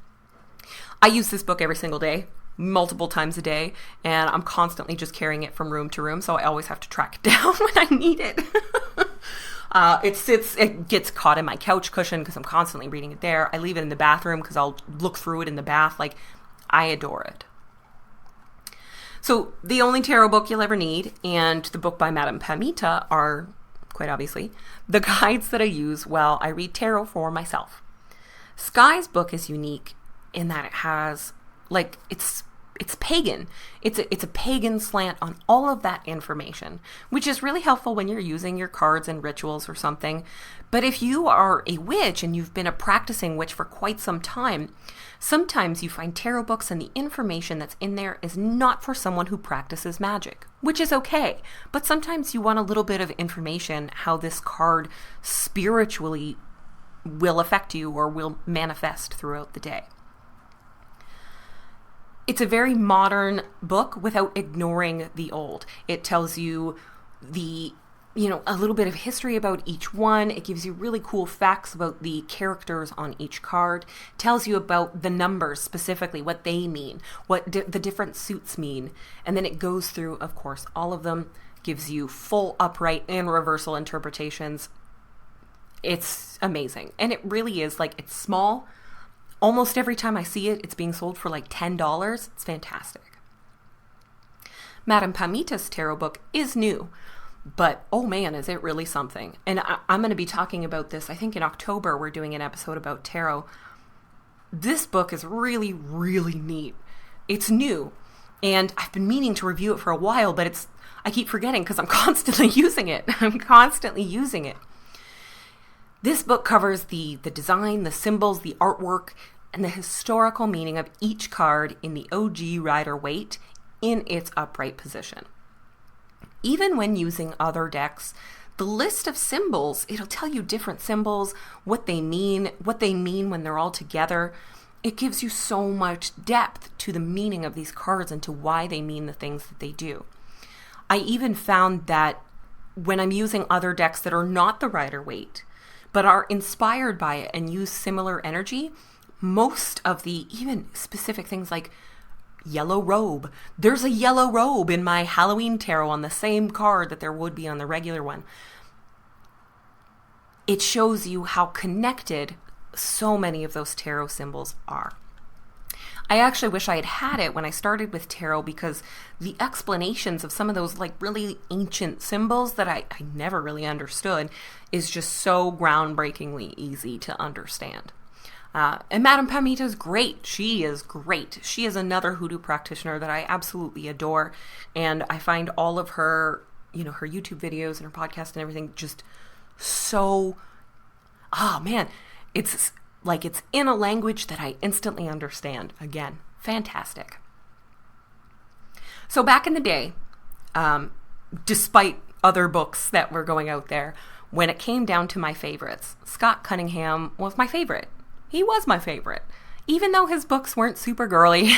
I use this book every single day. multiple times a day, and I'm constantly just carrying it from room to room, so I always have to track it down when I need it. It gets caught in my couch cushion because I'm constantly reading it there. I leave it in the bathroom because I'll look through it in the bath. Like, I adore it. So the only tarot book you'll ever need and the book by Madame Pamita are, quite obviously, the guides that I use while I read tarot for myself. Sky's book is unique in that it has, like, it's pagan. It's a pagan slant on all of that information, which is really helpful when you're using your cards and rituals or something. But if you are a witch and you've been a practicing witch for quite some time, sometimes you find tarot books and the information that's in there is not for someone who practices magic, which is okay. But sometimes you want a little bit of information how this card spiritually will affect you or will manifest throughout the day. It's a very modern book without ignoring the old. It tells you a little bit of history about each one. It gives you really cool facts about the characters on each card. It tells you about the numbers specifically, what they mean, what the different suits mean. And then it goes through, of course, all of them, gives you full upright and reversal interpretations. It's amazing. And it really is, like, it's small. Almost every time I see it, it's being sold for like $10. It's fantastic. Madame Pamita's tarot book is new, but oh man, is it really something. And I'm going to be talking about this. I think in October, we're doing an episode about tarot. This book is really, really neat. It's new, and I've been meaning to review it for a while, but I keep forgetting because I'm constantly using it. This book covers the design, the symbols, the artwork, and the historical meaning of each card in the OG Rider-Waite in its upright position. Even when using other decks, the list of symbols, it'll tell you different symbols, what they mean when they're all together. It gives you so much depth to the meaning of these cards and to why they mean the things that they do. I even found that when I'm using other decks that are not the Rider-Waite, but are inspired by it and use similar energy, most of the even specific things like yellow robe. There's a yellow robe in my Halloween tarot on the same card that there would be on the regular one. It shows you how connected so many of those tarot symbols are. I actually wish I had had it when I started with tarot because the explanations of some of those like really ancient symbols that I never really understood is just so groundbreakingly easy to understand. And Madame Pamita is great. She is great. She is another hoodoo practitioner that I absolutely adore. And I find all of her, her YouTube videos and her podcast and everything just so, it's like it's in a language that I instantly understand. Again, fantastic. So back in the day, despite other books that were going out there, when it came down to my favorites, Scott Cunningham was my favorite. He was my favorite, even though his books weren't super girly,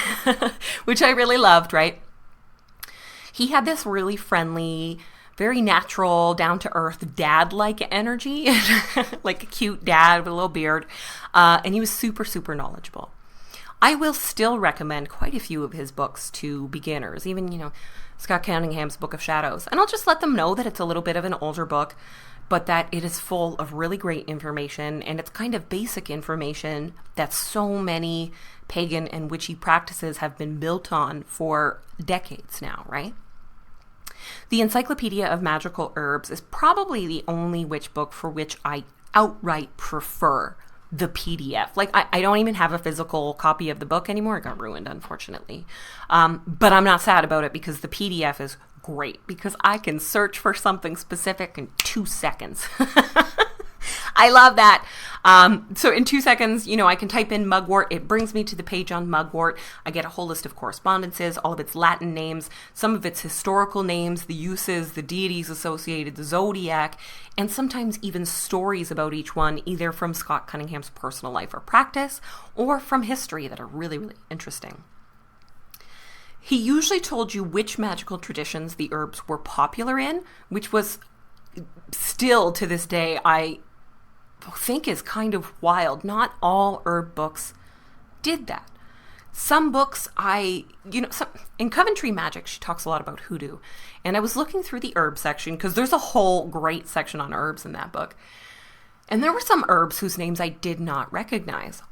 which I really loved, right? He had this really friendly, very natural, down-to-earth, dad-like energy, like a cute dad with a little beard, and he was super, super knowledgeable. I will still recommend quite a few of his books to beginners, even, Scott Cunningham's Book of Shadows, and I'll just let them know that it's a little bit of an older book, but that it is full of really great information, and it's kind of basic information that so many pagan and witchy practices have been built on for decades now, right? The Encyclopedia of Magical Herbs is probably the only witch book for which I outright prefer the PDF. Like, I don't even have a physical copy of the book anymore. It got ruined, unfortunately. But I'm not sad about it because the PDF is great because I can search for something specific in 2 seconds. I love that. So in 2 seconds, I can type in mugwort. It brings me to the page on mugwort. I get a whole list of correspondences, all of its Latin names, some of its historical names, the uses, the deities associated, the zodiac, and sometimes even stories about each one, either from Scott Cunningham's personal life or practice, or from history that are really, really interesting. He usually told you which magical traditions the herbs were popular in, which was still to this day, I think is kind of wild. Not all herb books did that. Some books in Coventry Magic, she talks a lot about hoodoo. And I was looking through the herb section because there's a whole great section on herbs in that book. And there were some herbs whose names I did not recognize.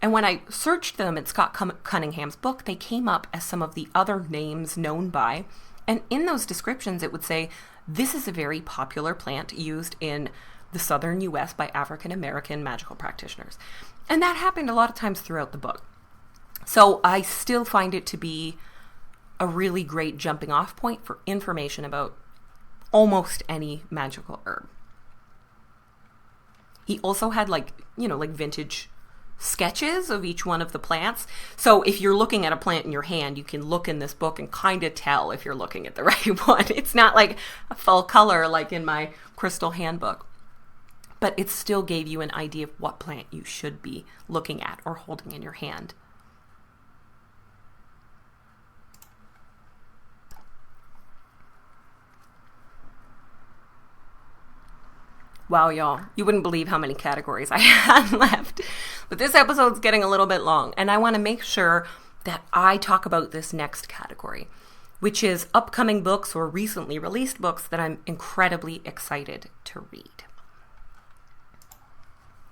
And when I searched them in Scott Cunningham's book, they came up as some of the other names known by. And in those descriptions, it would say, this is a very popular plant used in the southern U.S. by African American magical practitioners. And that happened a lot of times throughout the book. So I still find it to be a really great jumping off point for information about almost any magical herb. He also had like vintage sketches of each one of the plants. So if you're looking at a plant in your hand, you can look in this book and kind of tell if you're looking at the right one. It's not like a full color like in my crystal handbook, but it still gave you an idea of what plant you should be looking at or holding in your hand. Wow, y'all, you wouldn't believe how many categories I had left. But this episode's getting a little bit long, and I want to make sure that I talk about this next category, which is upcoming books or recently released books that I'm incredibly excited to read.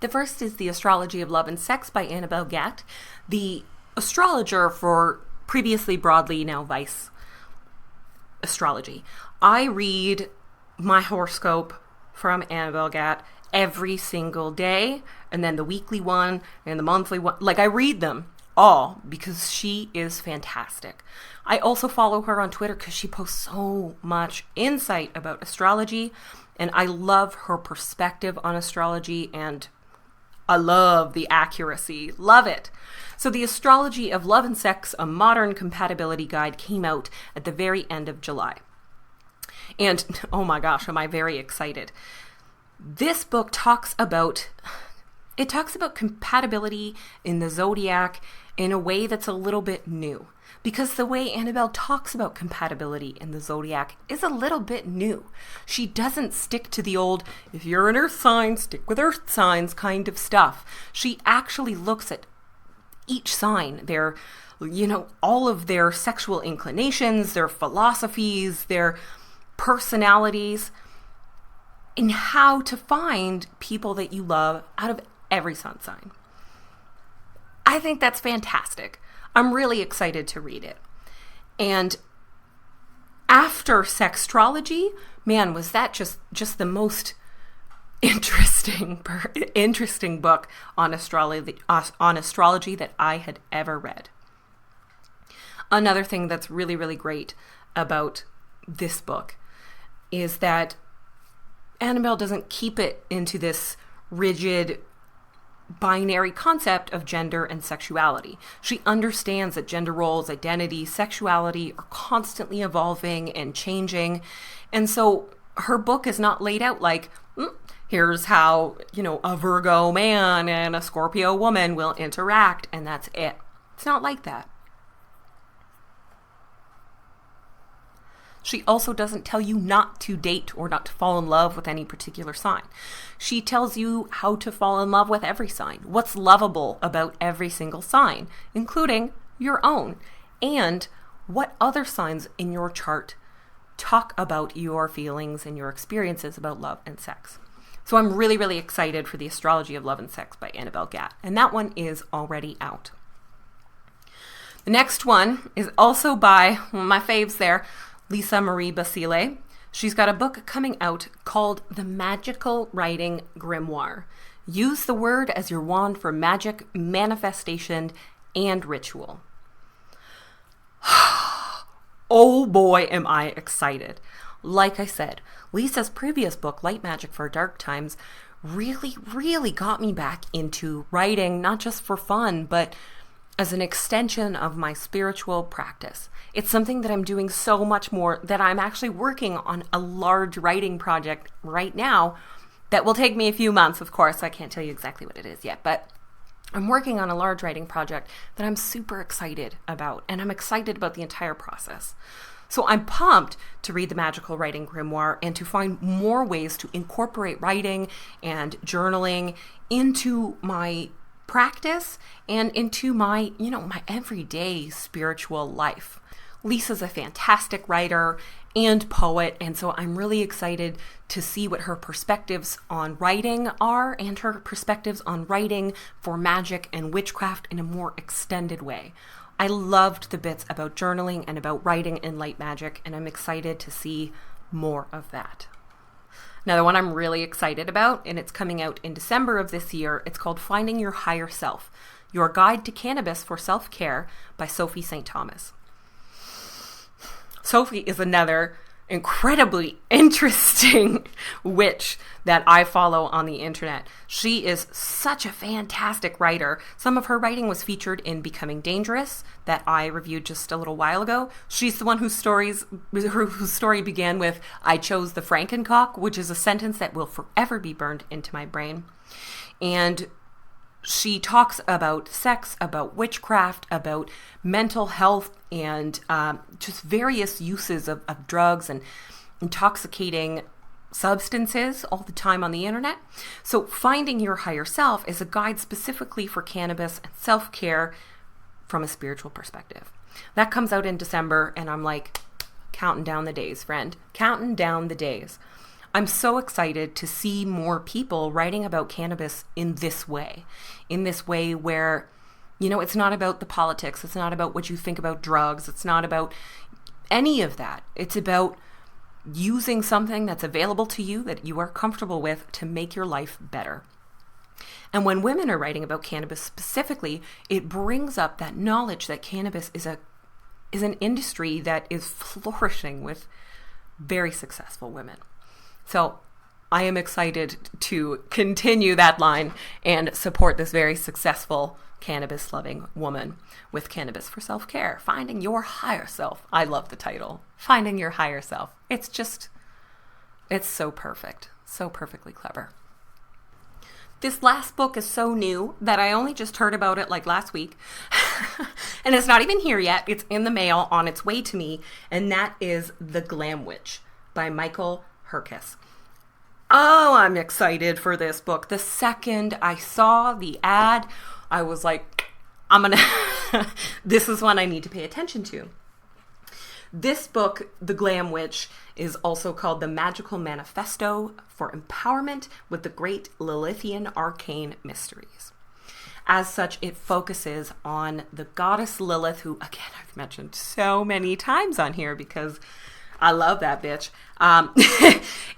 The first is The Astrology of Love and Sex by Annabelle Gatt, the astrologer for previously Broadly, now Vice Astrology. I read my horoscope from Annabelle Gatt every single day, and then the weekly one and the monthly one. Like, I read them all because she is fantastic. I also follow her on Twitter because she posts so much insight about astrology, and I love her perspective on astrology, and I love the accuracy. Love it. So The Astrology of Love and Sex, a Modern Compatibility Guide, came out at the very end of July. And oh my gosh, am I very excited. This book talks about compatibility in the zodiac in a way that's a little bit new. Because the way Annabelle talks about compatibility in the zodiac is a little bit new. She doesn't stick to the old, if you're an earth sign, stick with earth signs kind of stuff. She actually looks at each sign, their, all of their sexual inclinations, their philosophies, their personalities, and how to find people that you love out of every sun sign. I think that's fantastic. I'm really excited to read it. And after Sextrology, man, was that just the most interesting book on astrology that I had ever read. Another thing that's really, really great about this book is that Annabelle doesn't keep it into this rigid binary concept of gender and sexuality. She understands that gender roles, identity, sexuality are constantly evolving and changing. And so her book is not laid out like, here's how, a Virgo man and a Scorpio woman will interact, and that's it. It's not like that. She also doesn't tell you not to date or not to fall in love with any particular sign. She tells you how to fall in love with every sign, what's lovable about every single sign, including your own, and what other signs in your chart talk about your feelings and your experiences about love and sex. So I'm really, really excited for The Astrology of Love and Sex by Annabelle Gatt, and that one is already out. The next one is also by one of my faves there, Lisa Marie Basile. She's got a book coming out called The Magical Writing Grimoire. Use the word as your wand for magic, manifestation, and ritual. Oh boy, am I excited. Like I said, Lisa's previous book, Light Magic for Dark Times, really, really got me back into writing, not just for fun, but as an extension of my spiritual practice. It's something that I'm doing so much more that I'm actually working on a large writing project right now that will take me a few months, of course. I can't tell you exactly what it is yet, but I'm working on a large writing project that I'm super excited about, and I'm excited about the entire process. So I'm pumped to read The Magical Writing Grimoire and to find more ways to incorporate writing and journaling into my practice and into my, my everyday spiritual life. Lisa's a fantastic writer and poet, and so I'm really excited to see what her perspectives on writing are and her perspectives on writing for magic and witchcraft in a more extended way. I loved the bits about journaling and about writing in light magic, and I'm excited to see more of that. Now, the one I'm really excited about, and it's coming out in December of this year, it's called Finding Your Higher Self, Your Guide to Cannabis for Self-Care by Sophie St. Thomas. Sophie is another incredibly interesting witch that I follow on the internet. She is such a fantastic writer. Some of her writing was featured in Becoming Dangerous that I reviewed just a little while ago. She's the one whose story began with, "I chose the Frankencock," which is a sentence that will forever be burned into my brain. And she talks about sex, about witchcraft, about mental health, and just various uses of drugs and intoxicating substances all the time on the internet. So Finding Your Higher Self is a guide specifically for cannabis and self-care from a spiritual perspective. That comes out in December, and I'm like, counting down the days, friend. Counting down the days. I'm so excited to see more people writing about cannabis in this way where, it's not about the politics. It's not about what you think about drugs. It's not about any of that. It's about using something that's available to you that you are comfortable with to make your life better. And when women are writing about cannabis specifically, it brings up that knowledge that cannabis is an industry that is flourishing with very successful women. So I am excited to continue that line and support this very successful cannabis-loving woman with Cannabis for Self-Care, Finding Your Higher Self. I love the title, Finding Your Higher Self. It's so perfect, so perfectly clever. This last book is so new that I only just heard about it like last week. And it's not even here yet. It's in the mail on its way to me. And that is The Glam Witch by Michael Herkes. Oh, I'm excited for this book. The second I saw the ad, I was like, this is one I need to pay attention to. This book, The Glam Witch, is also called The Magical Manifesto for Empowerment with the Great Lilithian Arcane Mysteries. As such, it focuses on the goddess Lilith, who, again, I've mentioned so many times on here because I love that bitch.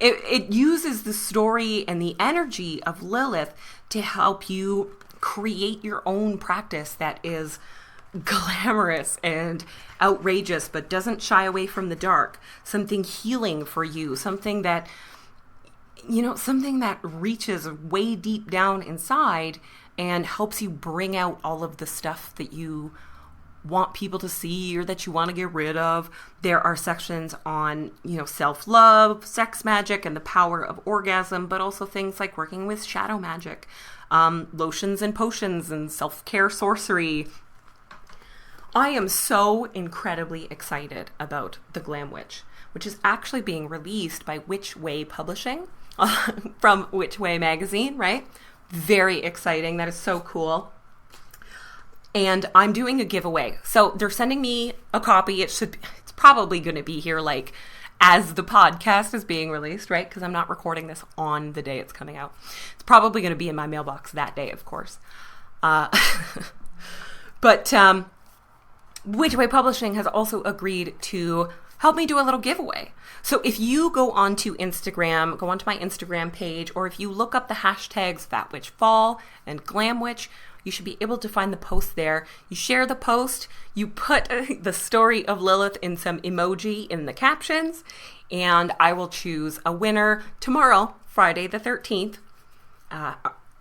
It uses the story and the energy of Lilith to help you create your own practice that is glamorous and outrageous, but doesn't shy away from the dark. Something healing for you, something that reaches way deep down inside and helps you bring out all of the stuff that you want people to see or that you want to get rid of. There are sections on, self-love, sex magic, and the power of orgasm, but also things like working with shadow magic, lotions and potions, and self-care sorcery. I am so incredibly excited about The Glam Witch, which is actually being released by Witch Way Publishing from Witch Way magazine, right? Very exciting. That is so cool. And I'm doing a giveaway. So they're sending me a copy. It's probably going to be here as the podcast is being released, right? Because I'm not recording this on the day it's coming out. It's probably going to be in my mailbox that day, of course. But Witch Way Publishing has also agreed to help me do a little giveaway. So if you go onto Instagram, go onto my Instagram page, or if you look up the hashtags Fat Witch Fall and Glam Witch, you should be able to find the post there. You share the post, you put the story of Lilith in some emoji in the captions, and I will choose a winner tomorrow, Friday the 13th,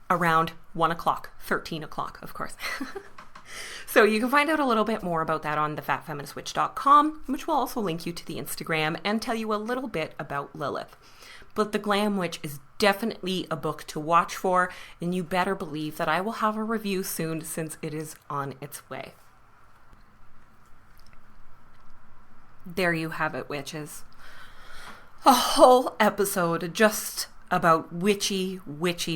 around 1 o'clock, 13 o'clock, of course. So you can find out a little bit more about that on thefatfeministwitch.com, which will also link you to the Instagram and tell you a little bit about Lilith. But The Glam Witch is definitely a book to watch for, and you better believe that I will have a review soon since it is on its way. There you have it, witches. A whole episode just about witchy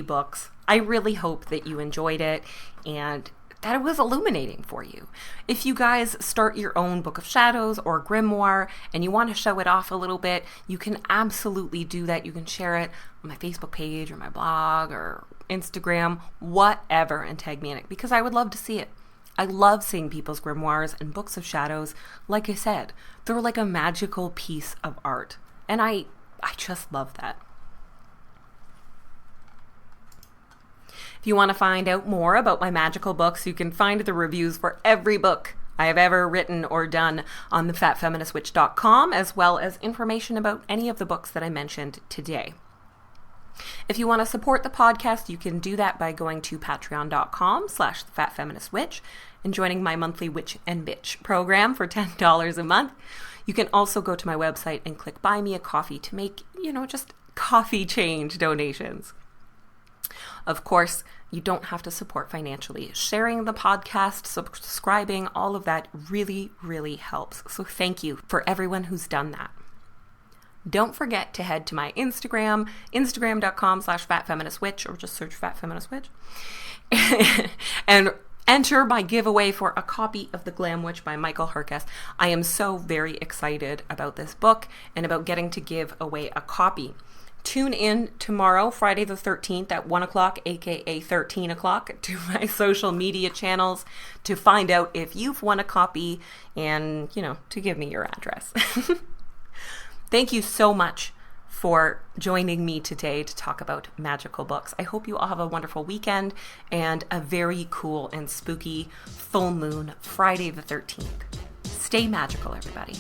books. I really hope that you enjoyed it and that it was illuminating for you. If you guys start your own Book of Shadows or Grimoire and you want to show it off a little bit, you can absolutely do that. You can share it on my Facebook page or my blog or Instagram, whatever, and tag me in it because I would love to see it. I love seeing people's grimoires and books of shadows. Like I said, they're like a magical piece of art. And I just love that. If you want to find out more about my magical books, you can find the reviews for every book I have ever written or done on the fatfeministwitch.com, as well as information about any of the books that I mentioned today. If you want to support the podcast, you can do that by going to patreon.com/fatfeministwitch and joining my monthly Witch and Bitch program for $10 a month. You can also go to my website and click Buy Me a Coffee to make, just coffee change donations. Of course, you don't have to support financially. Sharing the podcast, subscribing, all of that really, really helps. So thank you for everyone who's done that. Don't forget to head to my Instagram, instagram.com/fatfeministwitch, or just search Fat Feminist Witch, and enter my giveaway for a copy of The Glam Witch by Michael Herkes. I am so very excited about this book and about getting to give away a copy. Tune in tomorrow, Friday the 13th at 1 o'clock, aka 13 o'clock, to my social media channels to find out if you've won a copy and, to give me your address. Thank you so much for joining me today to talk about magical books. I hope you all have a wonderful weekend and a very cool and spooky full moon Friday the 13th. Stay magical, everybody.